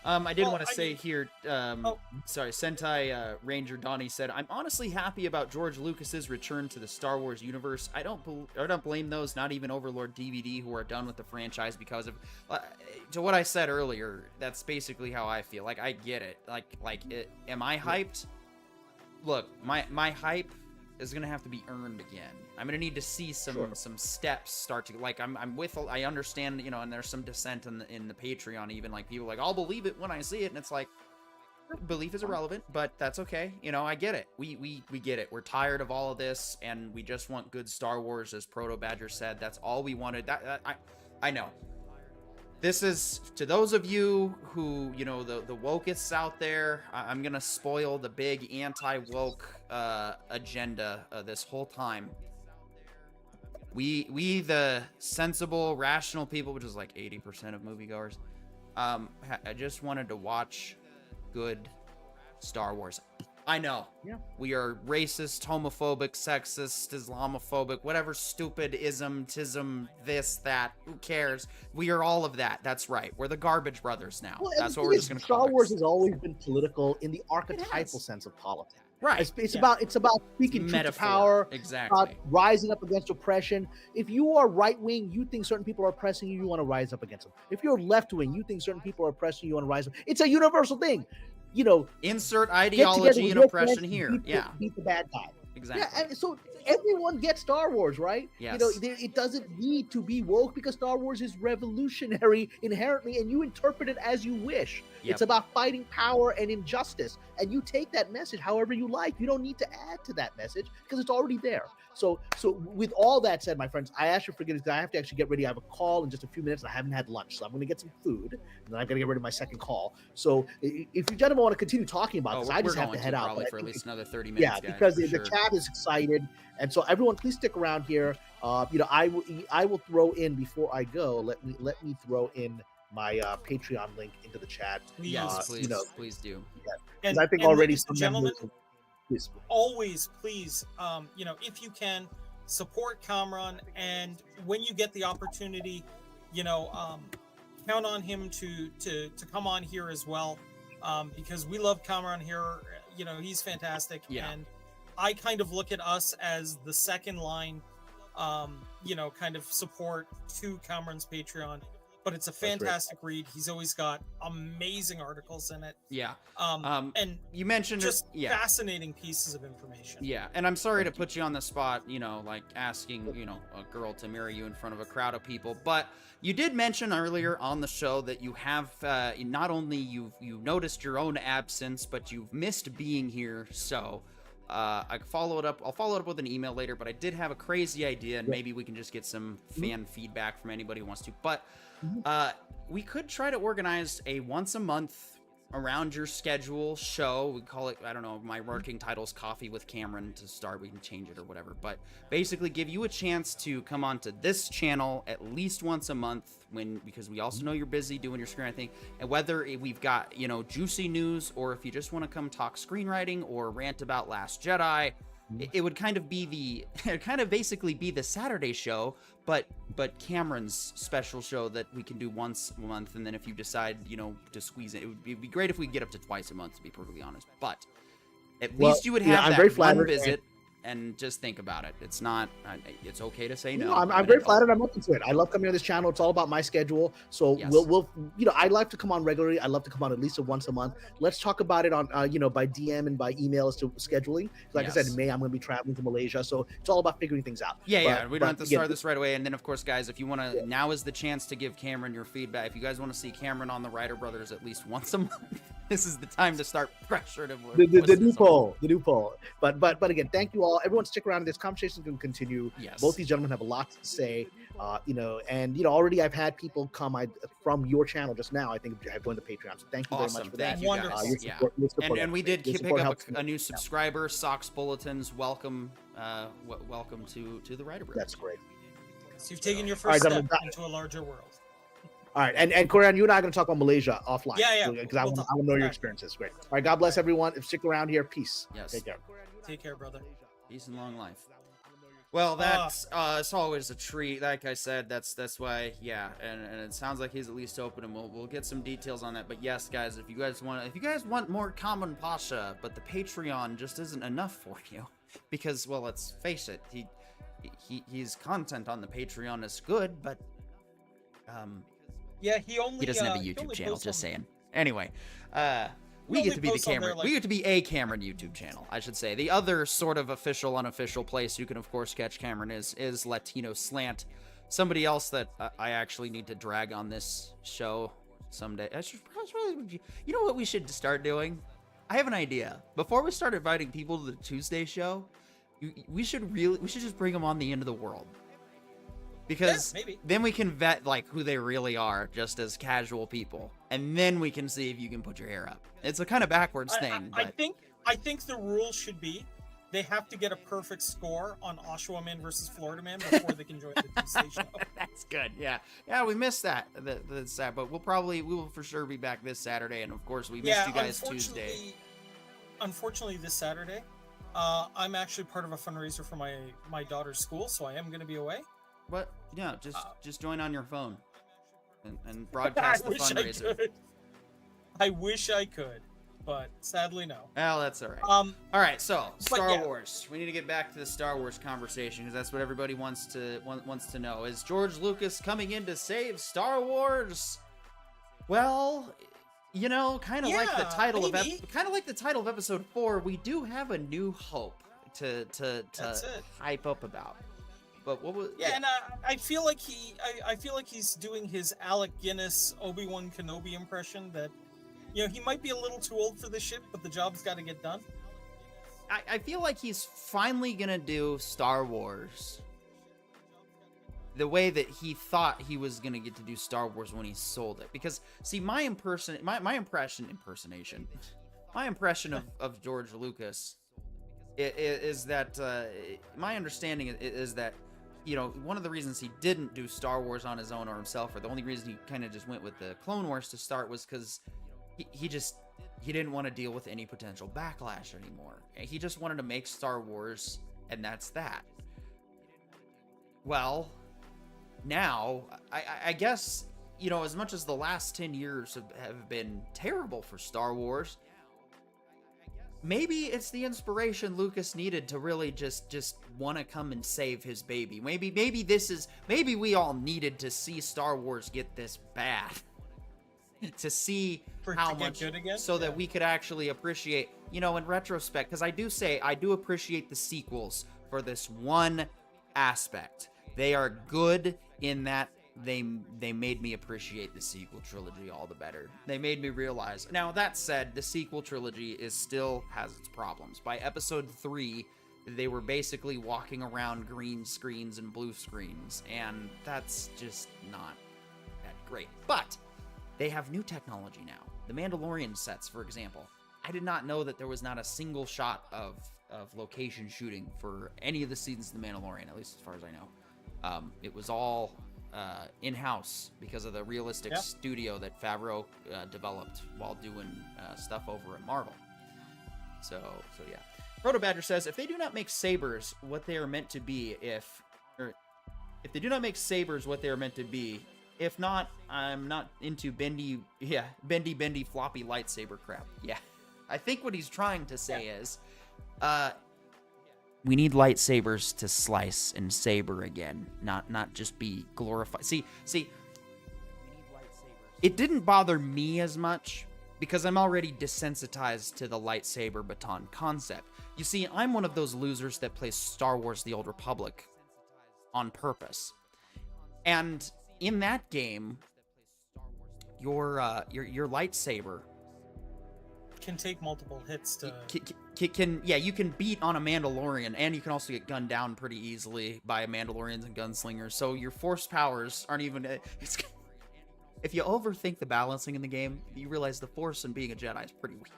I did want to say here, sorry, Sentai Ranger Donnie said, I'm honestly happy about George Lucas's return to the Star Wars universe. I don't blame those, not even Overlord DVD, who are done with the franchise because of, to what I said earlier, that's basically how I feel. Like, I get it. Am I hyped? Look, my hype is gonna have to be earned again. I'm gonna need to see some steps start to, like, I understand, you know, and there's some dissent in the Patreon, even like people like, I'll believe it when I see it, and it's like, belief is irrelevant, but that's okay. You know, I get it. We get it. We're tired of all of this, and we just want good Star Wars, as Proto Badger said. That's all we wanted. I know. This is, to those of you who, you know, the wokeists out there, I'm gonna spoil the big anti-woke agenda this whole time. We the sensible, rational people, which is like 80% of moviegoers, I just wanted to watch good Star Wars. I know. Yeah. We are racist, homophobic, sexist, Islamophobic, whatever stupid ism, tism, this, that, who cares? We are all of that. That's right. We're the garbage brothers now. Well, that's what we're just going to call Star Wars has always been political in the archetypal sense of politics. Right. It's about speaking truth to power. Exactly. About rising up against oppression. If you are right wing, you think certain people are oppressing you, you want to rise up against them. If you're left wing, you think certain people are oppressing you, you want to rise up. It's a universal thing. You know, insert ideology and oppression here. Beat the bad guy. Exactly. Yeah, and so everyone gets Star Wars, right? Yes. You know, it doesn't need to be woke because Star Wars is revolutionary inherently, and you interpret it as you wish. Yep. It's about fighting power and injustice, and you take that message however you like. You don't need to add to that message because it's already there. So with all that said, my friends, I ask your forgiveness because I have to actually get ready. I have a call in just a few minutes. And I haven't had lunch, so I'm going to get some food, and then I've got to get ready of my second call. So if you gentlemen want to continue talking about this, I just have to head out. Probably for at least another 30 minutes. Yeah, because the chat is excited, and so everyone, please stick around here. You know, I will throw in before I go. Let me throw in my Patreon link into the chat. Yes, please, you know, please do. Yeah, and I think already some gentlemen, always please, you know, if you can, support Kamran, and when you get the opportunity, you know, count on him to come on here as well, because we love Kamran here. You know, he's fantastic. Yeah. And I kind of look at us as the second line, you know, kind of support to Kamran's Patreon. But it's a fantastic read. He's always got amazing articles in it. Yeah. And you mentioned just fascinating pieces of information. Yeah. And I'm sorry to put you on the spot, you know, like asking, you know, a girl to marry you in front of a crowd of people. But you did mention earlier on the show that you have not only you've noticed your own absence, but you've missed being here. So I'll follow it up with an email later. But I did have a crazy idea, and maybe we can just get some fan feedback from anybody who wants to. But we could try to organize a once a month around your schedule show. We call it, I don't know, my working title's Coffee with Kamran to start. We can change it or whatever, but basically give you a chance to come onto this channel at least once a month, because we also know you're busy doing your screenwriting, and whether we've got, you know, juicy news, or if you just want to come talk screenwriting or rant about Last Jedi, it would kind of be basically be the Saturday show, but Kamran's special show that we can do once a month. And then if you decide, you know, to squeeze it, it'd be great if we get up to twice a month, to be perfectly honest. But at least you would have that one visit. And just think about it. It's not. It's okay to say no. I'm very flattered. I'm open to it. I love coming on this channel. It's all about my schedule. So yes. we'll you know, I like to come on regularly. I love to come on at least once a month. Let's talk about it on you know, by DM and by email as to scheduling. Like I said, in May I'm going to be traveling to Malaysia, so it's all about figuring things out. Yeah, we don't have to start this right away. And then of course, guys, if you want to, now is the chance to give Kamran your feedback. If you guys want to see Kamran on the Writer Brothers at least once a month, this is the time to start pressure to the new poll. But again, thank you all. Everyone stick around. This conversation can continue. Yes. Both these gentlemen have a lot to say. You know, and you know, already I've had people come from your channel just now. I think have joined the Patreon. So thank you very much for that. Thank you, guys. And we did pick up a new subscriber, Socks Bulletins. Welcome, welcome to the Writer Brothers. That's great. So you've taken your first step into a larger world. All right, and Korean, you and I are going to talk about Malaysia offline. Yeah. Because I want to know your experiences. Great. All right, God bless everyone. Stick around here. Peace. Yes. Take care. Take care, brother. Peace and long life. Well, that's it's always a treat. Like I said, that's why, yeah. And it sounds like he's at least open, and we'll get some details on that. But yes, guys, if you guys want more Kamran Pasha, but the Patreon just isn't enough for you, because, well, let's face it, he's content on the Patreon is good, but yeah, he doesn't have a YouTube channel. Just saying. Anyway, We get only to be the post on there, Cameron. like- We get to be a Cameron YouTube channel, I should say. The other sort of official, unofficial place you can, of course, catch Cameron is Latino Slant. Somebody else that I actually need to drag on this show someday. You know what we should start doing? I have an idea. Before we start inviting people to the Tuesday show, we should just bring them on the end of the world. Because maybe. then we can vet like who they really are, just as casual people, and then we can see if you can put your hair up. It's a kind of backwards thing. I think the rule should be they have to get a perfect score on Oshawa Man versus Florida Man before they can join the Tuesday show. That's good. Yeah, we missed that. That's sad, but we will for sure be back this Saturday, and of course we missed you guys Tuesday. Unfortunately, this Saturday, I'm actually part of a fundraiser for my daughter's school, so I am going to be away. But yeah, just join on your phone and broadcast the fundraiser. I wish I could, but sadly no. Well, that's all right. All right, so Star Wars. We need to get back to the Star Wars conversation because that's what everybody wants to know. Is George Lucas coming in to save Star Wars? Well, you know, kind of like the title of Episode 4. We do have a new hope to hype up about. But what was? Yeah, and I feel like he's doing his Alec Guinness Obi-Wan Kenobi impression. That, you know, he might be a little too old for the ship, but the job's got to get done. I feel like he's finally gonna do Star Wars the way that he thought he was gonna get to do Star Wars when he sold it. Because see, my impression of George Lucas is that my understanding is that, you know, one of the reasons he didn't do Star Wars on his own or himself, or the only reason he kind of just went with the Clone Wars to start, was because he didn't want to deal with any potential backlash anymore. He just wanted to make Star Wars, and that's that. Well, now, I guess, you know, as much as the last 10 years have been terrible for Star Wars, maybe it's the inspiration Lucas needed to really just want to come and save his baby. Maybe we all needed to see Star Wars get this bad to see how much good again? So that we could actually appreciate, you know, in retrospect, because I do appreciate the sequels for this one aspect. They are good in that they made me appreciate the sequel trilogy all the better. They made me realize. Now, that said, the sequel trilogy still has its problems. By Episode 3, they were basically walking around green screens and blue screens, and that's just not that great. But they have new technology now. The Mandalorian sets, for example. I did not know that there was not a single shot of location shooting for any of the seasons of The Mandalorian, at least as far as I know. It was all in-house because of the realistic studio that Favreau developed while doing stuff over at Marvel. So yeah. Proto Badger says, if they do not make sabers what they are meant to be, if they do not make sabers what they are meant to be, if not, I'm not into bendy floppy lightsaber crap. Yeah. I think what he's trying to say is, we need lightsabers to slice and saber again, not just be glorified. See, it didn't bother me as much because I'm already desensitized to the lightsaber baton concept. You see, I'm one of those losers that plays Star Wars: The Old Republic on purpose. And in that game, your lightsaber can take multiple hits to you can beat on a Mandalorian, and you can also get gunned down pretty easily by Mandalorians and gunslingers. So your force powers aren't even. If you overthink the balancing in the game, you realize the force and being a Jedi is pretty weak.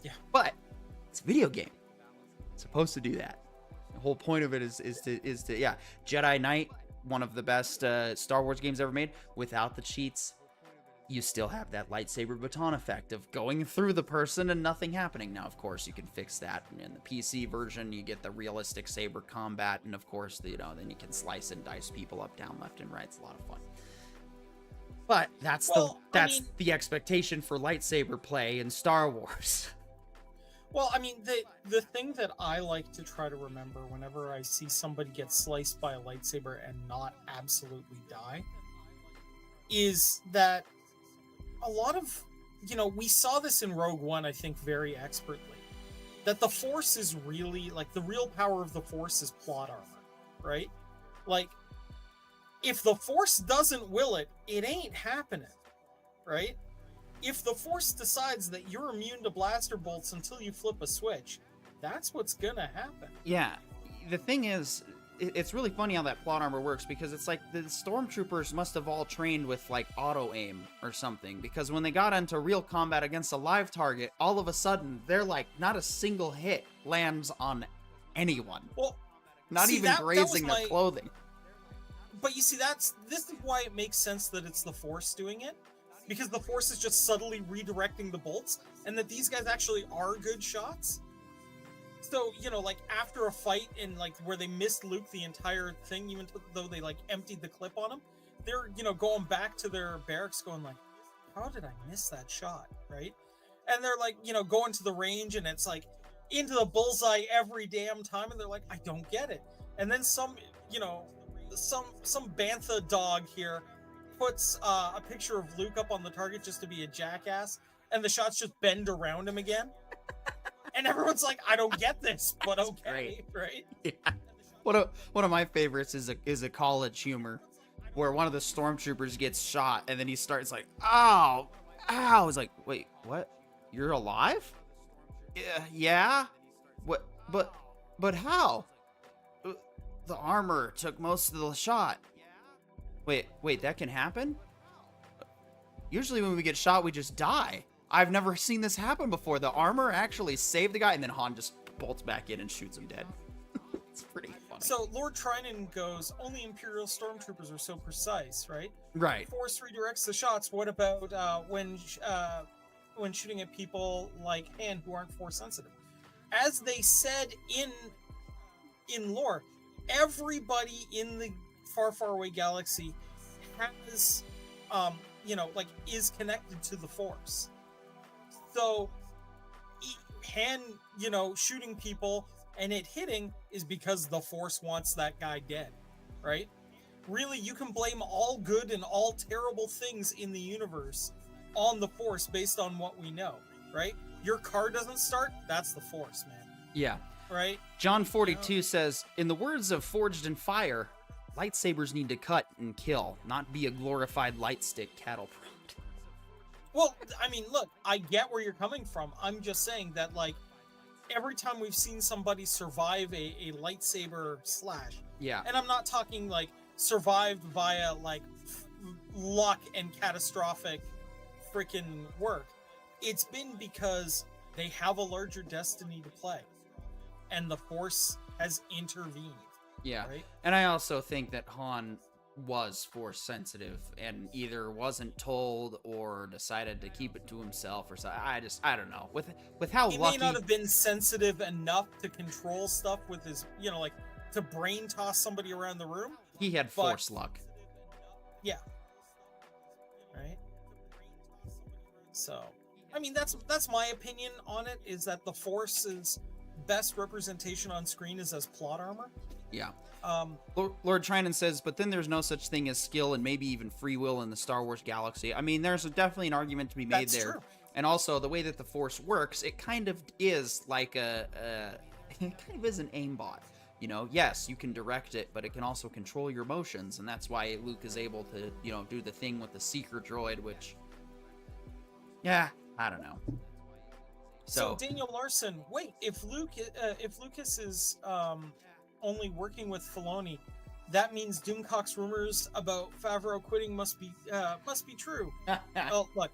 Yeah, but it's a video game. It's supposed to do that. The whole point of it is to Jedi Knight, one of the best Star Wars games ever made. Without the cheats, you still have that lightsaber baton effect of going through the person and nothing happening. Now, of course, you can fix that. In the PC version, you get the realistic saber combat, and of course, then you can slice and dice people up, down, left, and right. It's a lot of fun. But that's the expectation for lightsaber play in Star Wars. Well, I mean, the thing that I like to try to remember whenever I see somebody get sliced by a lightsaber and not absolutely die is that a lot of we saw this in Rogue One, I think, very expertly. That the Force is really, like, the real power of the Force is plot armor, right? Like, if the Force doesn't will it, it ain't happening, right? If the Force decides that you're immune to blaster bolts until you flip a switch, that's what's gonna happen. Yeah, the thing is, it's really funny how that plot armor works, because it's like the stormtroopers must have all trained with like auto aim or something, because when they got into real combat against a live target, all of a sudden they're like, not a single hit lands on anyone. Well, not see, even grazing their clothing. But you see, this is why it makes sense that it's the Force doing it, because the Force is just subtly redirecting the bolts, and that these guys actually are good shots. So, like, after a fight and, like, where they missed Luke the entire thing, even though they, like, emptied the clip on him, they're, going back to their barracks going, like, how did I miss that shot, right? And they're, like, going to the range, and it's, like, into the bullseye every damn time, and they're like, I don't get it. And then some bantha dog here puts a picture of Luke up on the target just to be a jackass, and the shots just bend around him again. And everyone's like, I don't get this, but okay, right? Yeah. One of my favorites is a college humor where one of the stormtroopers gets shot, and then he starts like, ow. He's like, wait, what? You're alive? Yeah? What? But how? The armor took most of the shot. Wait, that can happen? Usually when we get shot, we just die. I've never seen this happen before. The armor actually saved the guy, and then Han just bolts back in and shoots him dead. It's pretty funny. So Lord Trinan goes, only Imperial stormtroopers are so precise, right? Right. Force redirects the shots. What about when shooting at people like Han who aren't Force sensitive? As they said in lore, everybody in the far, far away galaxy has, is connected to the Force. So, Han, shooting people and it hitting is because the Force wants that guy dead, right? Really, you can blame all good and all terrible things in the universe on the Force based on what we know, right? Your car doesn't start, that's the Force, man. Yeah. Right? John 42 says, in the words of Forged in Fire, lightsabers need to cut and kill, not be a glorified light stick cattle prod. Well, I mean, look, I get where you're coming from. I'm just saying that, like, every time we've seen somebody survive a lightsaber slash, yeah, and I'm not talking, like, survived via, like, luck and catastrophic freaking work. It's been because they have a larger destiny to play, and the Force has intervened. Yeah, right? And I also think that Han was Force sensitive and either wasn't told or decided to keep it to himself or so. I don't know. With how he lucky may not have been sensitive enough to control stuff with his, like, to brain toss somebody around the room. He had Force luck. Yeah. Right. So, I mean, that's my opinion on it. Is that the Force's best representation on screen is as plot armor. Yeah. Lord Trinan says, but then there's no such thing as skill and maybe even free will in the Star Wars galaxy. I mean, there's definitely an argument to be made there. True. And also, the way that the Force works, it kind of is like it kind of is an aimbot. Yes, you can direct it, but it can also control your motions, and that's why Luke is able to, do the thing with the Seeker droid, which, yeah, I don't know. So Daniel Larson, wait, if Lucas is only working with Filoni, that means Doomcock's rumors about Favreau quitting must be true. Oh, look,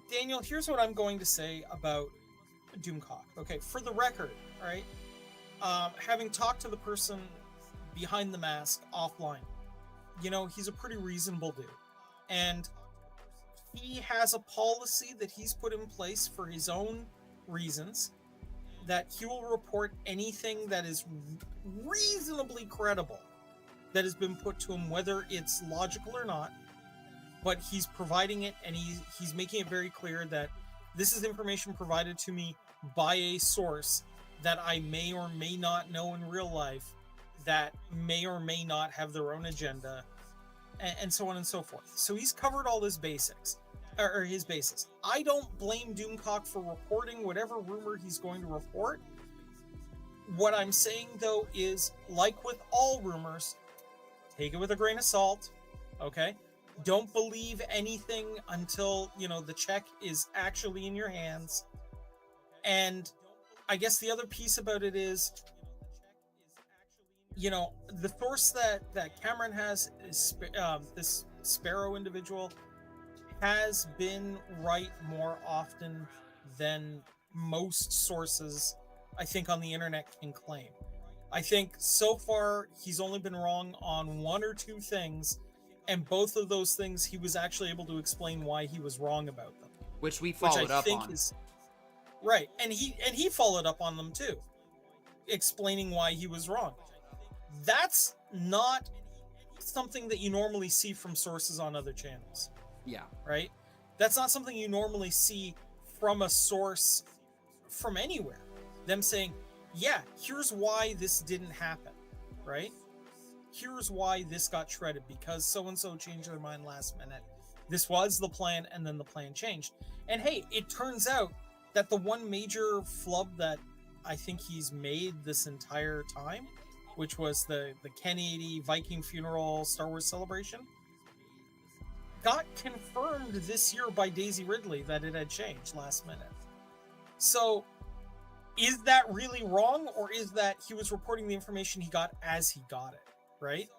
Daniel, here's what I'm going to say about Doomcock. Okay, for the record, right? Having talked to the person behind the mask offline, he's a pretty reasonable dude, and he has a policy that he's put in place for his own reasons, that he will report anything that is reasonably credible that has been put to him, whether it's logical or not, but he's providing it, and he's making it very clear that this is information provided to me by a source that I may or may not know in real life, that may or may not have their own agenda, and so on and so forth. So he's covered all his basics. or his basis. I don't blame Doomcock for reporting whatever rumor he's going to report. What I'm saying, though, is like with all rumors, take it with a grain of salt, okay? Don't believe anything until, the check is actually in your hands. And I guess the other piece about it is, the source that Cameron has is this Sparrow individual has been right more often than most sources, I think, on the internet can claim. I think so far he's only been wrong on one or two things, and both of those things he was actually able to explain why he was wrong about them. Which we followed up on. Right, and he followed up on them too, explaining why he was wrong. That's not something that you normally see from sources on other channels. Yeah. Right? That's not something you normally see from a source from anywhere. Them saying, yeah, here's why this didn't happen, right? Here's why this got shredded, because so-and-so changed their mind last minute. This was the plan, and then the plan changed. And hey, it turns out that the one major flub that I think he's made this entire time, which was the Ken-80 Viking funeral Star Wars celebration, got confirmed this year by Daisy Ridley that it had changed last minute. So, is that really wrong, or is that he was reporting the information he got as he got it, right?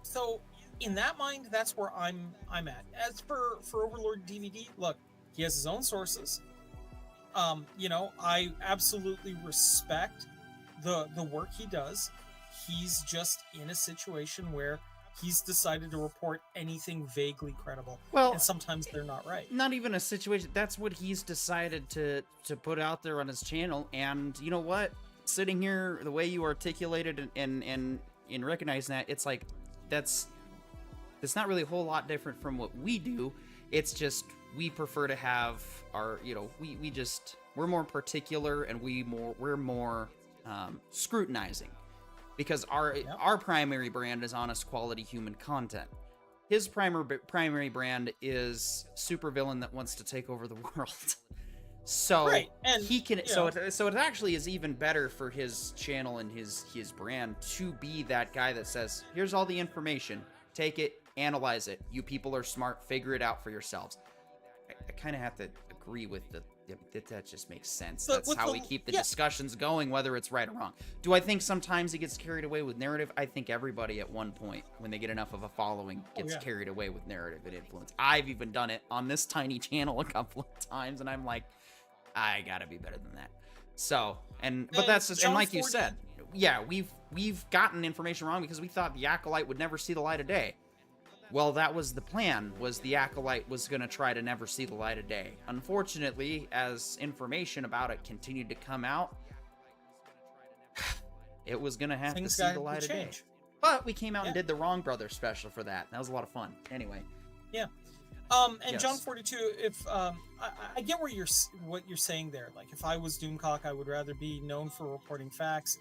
So, in that mind, that's where I'm at. As for Overlord DVD, look, he has his own sources. I absolutely respect the work he does. He's just in a situation where he's decided to report anything vaguely credible. Well, and sometimes they're not right. Not even a situation. That's what he's decided to put out there on his channel. And you know what? Sitting here, the way you articulated and in recognizing that, it's like it's not really a whole lot different from what we do. It's just we prefer to have our, we're more particular, and we're more scrutinizing. Because our primary brand is honest quality human content. His primary brand is supervillain that wants to take over the world. So right. And he can. So it actually is even better for his channel and his brand to be that guy that says, "Here's all the information. Take it, analyze it. You people are smart. Figure it out for yourselves." I kind of have to agree with that just makes sense. That's how we keep the discussions going, whether it's right or wrong. Do I think sometimes he gets carried away with narrative? I think everybody at one point, when they get enough of a following, gets carried away with narrative and influence. I've even done it on this tiny channel a couple of times, and I'm like, I gotta be better than that. So, but that's just, and like you said, yeah, we've gotten information wrong because we thought the Acolyte would never see the light of day. Well, that was the plan, was the Acolyte was going to try to never see the light of day. Unfortunately, as information about it continued to come out, it was going to have to see the light of day. But we came out and did the Wrong Brothers special for that. That was a lot of fun. Anyway. Yeah. And John 42, if I get what you're saying there. Like, if I was Doomcock, I would rather be known for reporting facts,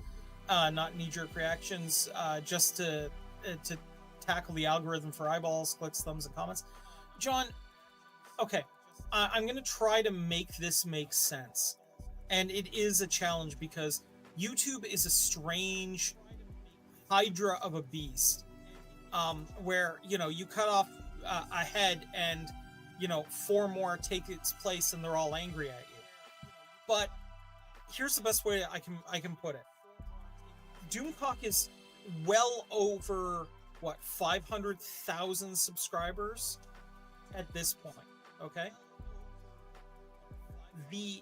not knee-jerk reactions, just to tackle the algorithm for eyeballs, clicks, thumbs, and comments. John, okay, I'm going to try to make this make sense. And it is a challenge because YouTube is a strange hydra of a beast, where, you cut off a head and, 4 more take its place and they're all angry at you. But here's the best way I can put it. Doomcock is well over 500,000 subscribers at this point, okay? The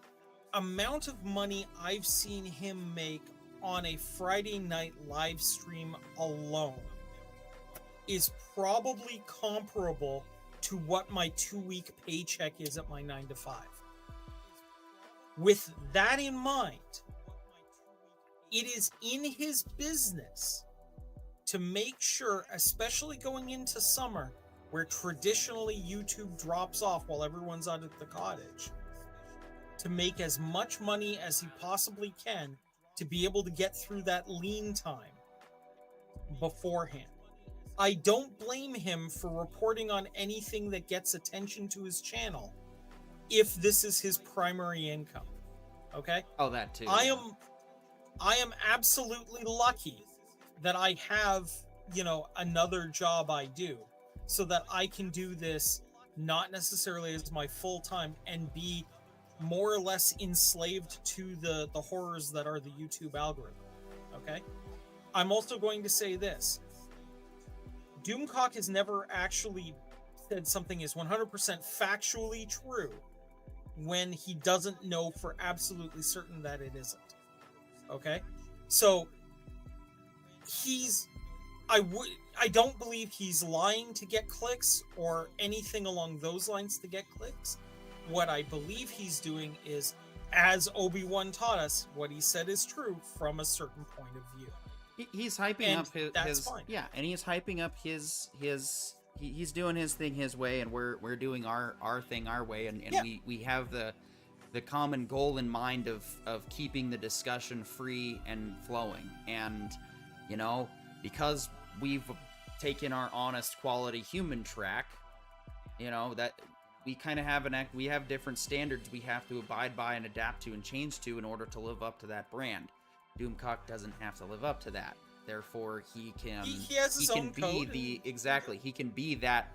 amount of money I've seen him make on a Friday night live stream alone is probably comparable to what my 2-week paycheck is at my 9-to-5. With that in mind, it is in his business to make sure, especially going into summer, where traditionally YouTube drops off while everyone's out at the cottage, to make as much money as he possibly can to be able to get through that lean time beforehand. I don't blame him for reporting on anything that gets attention to his channel if this is his primary income. Okay? Oh, that too. I am absolutely lucky that I have, another job I do so that I can do this not necessarily as my full time and be more or less enslaved to the horrors that are the YouTube algorithm. Okay? I'm also going to say this. Doomcock has never actually said something is 100% factually true when he doesn't know for absolutely certain that it isn't. Okay? So I don't believe he's lying to get clicks or anything along those lines to get clicks. What I believe he's doing is, as Obi-Wan taught us, what he said is true from a certain point of view. He's hyping And up his fine. Yeah, and he's hyping up he's doing his thing his way, and we're doing our thing our way, and Yeah. we have the common goal in mind of keeping the discussion free and flowing. And because we've taken our honest quality human track, that we kind of have we have different standards we have to abide by and adapt to and change to in order to live up to that brand. Doomcock doesn't have to live up to that. Therefore, he can He has his own be code he can be that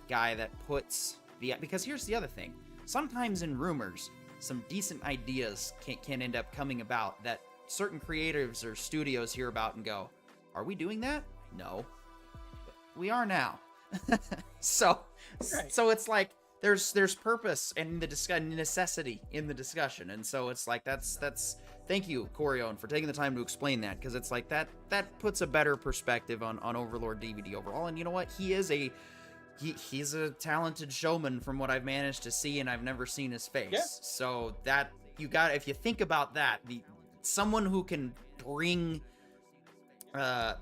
guy that puts because here's the other thing. Sometimes in rumors, some decent ideas can end up coming about that certain creators or studios hear about and go, "Are we doing that?" No. We are now. So it's like there's purpose and necessity in the discussion, and so it's like that's thank you, Corion, for taking the time to explain that, because it's like that puts a better perspective on Overlord DVD overall. And you know what, he's a talented showman from what I've managed to see, and I've never seen his face. Yeah. So that if you think about that, someone who can bring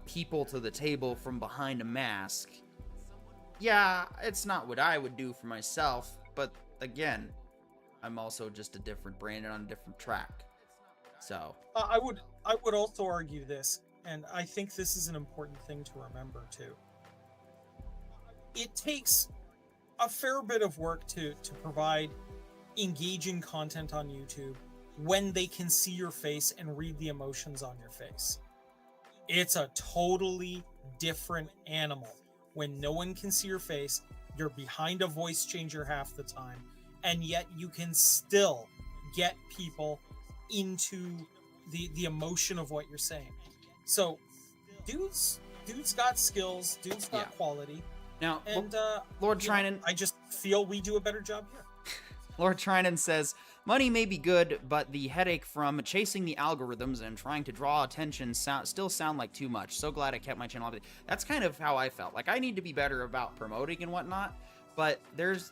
people to the table from behind a mask. Yeah, it's not what I would do for myself, but again, I'm also just a different brand and on a different track. So I would also argue this, and I think this is an important thing to remember too. It takes a fair bit of work to provide engaging content on YouTube when they can see your face and read the emotions on your face. It's a totally different animal when no one can see your face, you're behind a voice changer half the time, and yet you can still get people into the emotion of what you're saying. So dude's got skills, dude's got quality. Now, and Lord Trinan, I just feel we do a better job here. Lord Trinan says, money may be good, but the headache from chasing the algorithms and trying to draw attention still sound like too much. So glad I kept my channel up. That's kind of how I felt. Like, I need to be better about promoting and whatnot, but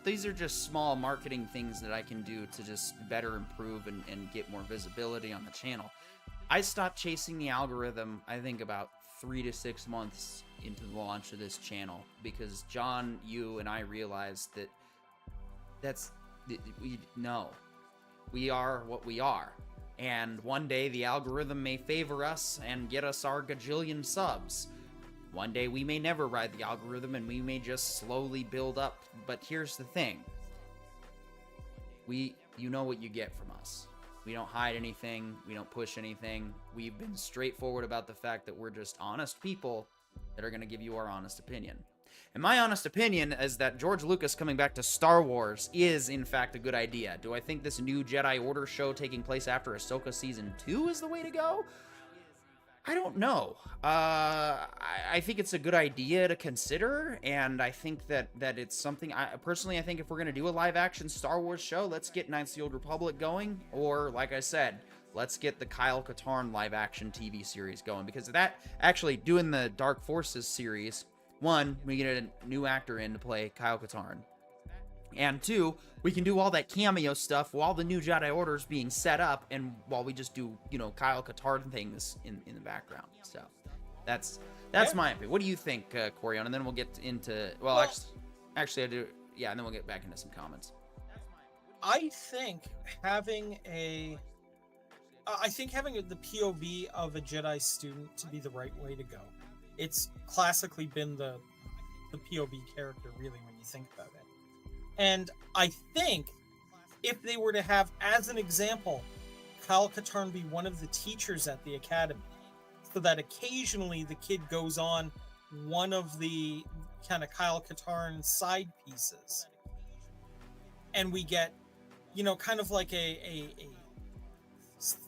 these are just small marketing things that I can do to just better improve and get more visibility on the channel. I stopped chasing the algorithm, I think, about 3 to 6 months into the launch of this channel, because John, you, and I realized that we are what we are, and one day the algorithm may favor us and get us our gajillion subs. One day we may never ride the algorithm and we may just slowly build up. But here's the thing, you know what you get from us. We don't hide anything, we don't push anything. We've been straightforward about the fact that we're just honest people that are going to give you our honest opinion. And my honest opinion is that George Lucas coming back to Star Wars is, in fact, a good idea. Do I think this new Jedi Order show taking place after Ahsoka Season 2 is the way to go? I don't know. I think it's a good idea to consider, and I think that it's something... Personally, I think if we're going to do a live-action Star Wars show, let's get Knights of the Old Republic going, or, like I said, let's get the Kyle Katarn live-action TV series going, because that, actually, doing the Dark Forces series... One, we get a new actor in to play Kyle Katarn. And two, we can do all that cameo stuff while the new Jedi Order is being set up, and while we just do, Kyle Katarn things in the background. So that's my opinion. What do you think, Corion? And then we'll get into, actually I do, yeah, and then we'll get back into some comments. I think having the POV of a Jedi student to be the right way to go. it's classically been the POV character, really, when you think about it. And I think if they were to have, as an example, Kyle Katarn be one of the teachers at the academy, so that occasionally the kid goes on one of the kind of Kyle Katarn side pieces, and we get, kind of like a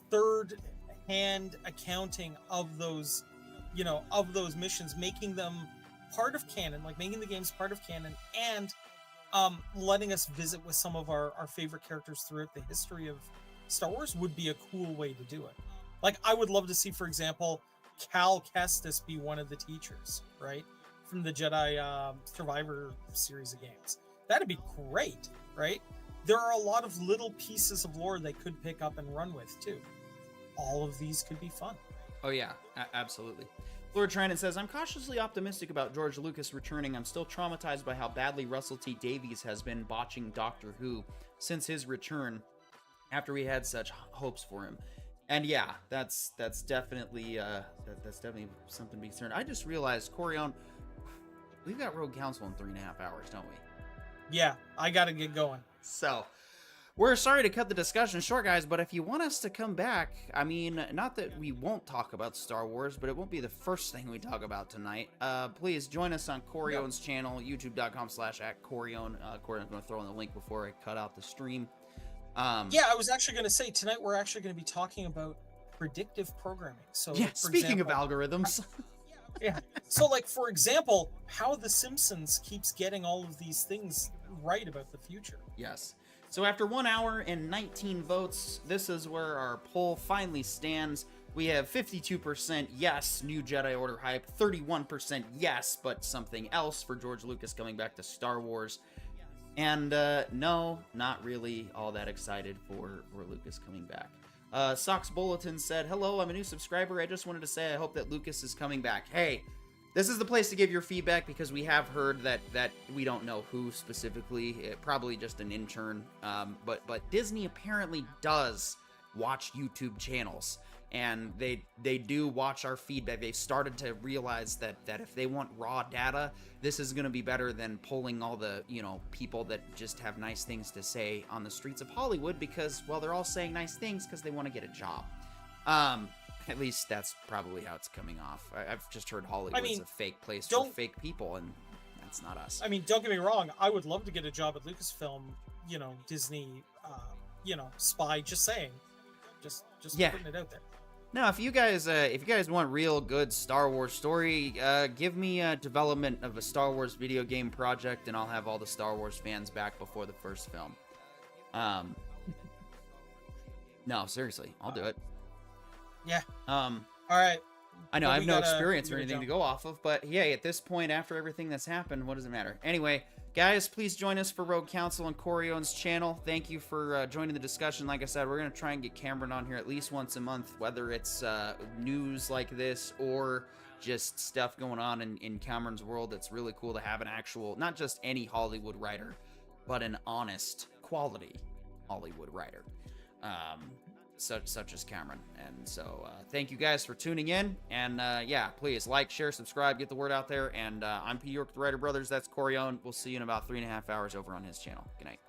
third hand accounting of those, of those missions, making them part of canon, like making the games part of canon, and letting us visit with some of our favorite characters throughout the history of Star Wars would be a cool way to do it. Like, I would love to see, for example, Cal Kestis be one of the teachers, right? From the Jedi Survivor series of games. That'd be great, right? There are a lot of little pieces of lore they could pick up and run with, too. All of these could be fun. Oh, yeah, absolutely. Lord Trinan says, I'm cautiously optimistic about George Lucas returning. I'm still traumatized by how badly Russell T. Davies has been botching Doctor Who since his return after we had such hopes for him. And yeah, that's definitely something to be concerned. I just realized, Corion, we've got Rogue Council in 3.5 hours, don't we? Yeah, I gotta get going. So, we're sorry to cut the discussion short, guys, but if you want us to come back, I mean, not that we won't talk about Star Wars, but it won't be the first thing we talk about tonight. Please join us on Corion's channel, youtube.com/@Corion. Corion's going to throw in the link before I cut out the stream. Yeah, I was actually going to say, tonight we're actually going to be talking about predictive programming. So, yeah, speaking of algorithms. Yeah. So, like, for example, how The Simpsons keeps getting all of these things right about the future. Yes. So after 1 hour and 19 votes, this is where our poll finally stands. We have 52% yes, new Jedi Order hype, 31% yes, but something else for George Lucas coming back to Star Wars. And no, not really all that excited for Lucas coming back. Sox Bulletin said, hello, I'm a new subscriber. I just wanted to say I hope that Lucas is coming back. Hey, this is the place to give your feedback because we have heard that we don't know who specifically, probably just an intern, but Disney apparently does watch YouTube channels, and they do watch our feedback. They've started to realize that if they want raw data, this is going to be better than polling all the people that just have nice things to say on the streets of Hollywood because, well, they're all saying nice things because they want to get a job. At least that's probably how it's coming off. I've just heard Hollywood's a fake place for fake people, and that's not us. I mean, don't get me wrong. I would love to get a job at Lucasfilm, Disney, spy. Just saying, just putting it out there. Now, if you guys want real good Star Wars story, give me a development of a Star Wars video game project, and I'll have all the Star Wars fans back before the first film. No, seriously, I'll do it. Yeah. All right. I know I have no experience or anything to go off of, but yeah, at this point, after everything that's happened, what does it matter? Anyway, guys, please join us for Rogue Council on Corion's channel. Thank you for joining the discussion. Like I said, we're going to try and get Kamran on here at least once a month, whether it's news like this or just stuff going on in Kamran's world. It's really cool to have an actual, not just any Hollywood writer, but an honest, quality Hollywood writer. Such as Kamran. And so thank you guys for tuning in, and yeah, please like, share, subscribe, get the word out there. And I'm P. York, the Writer Brothers. That's Corion. We'll see you in about 3.5 hours over on his channel. Good night.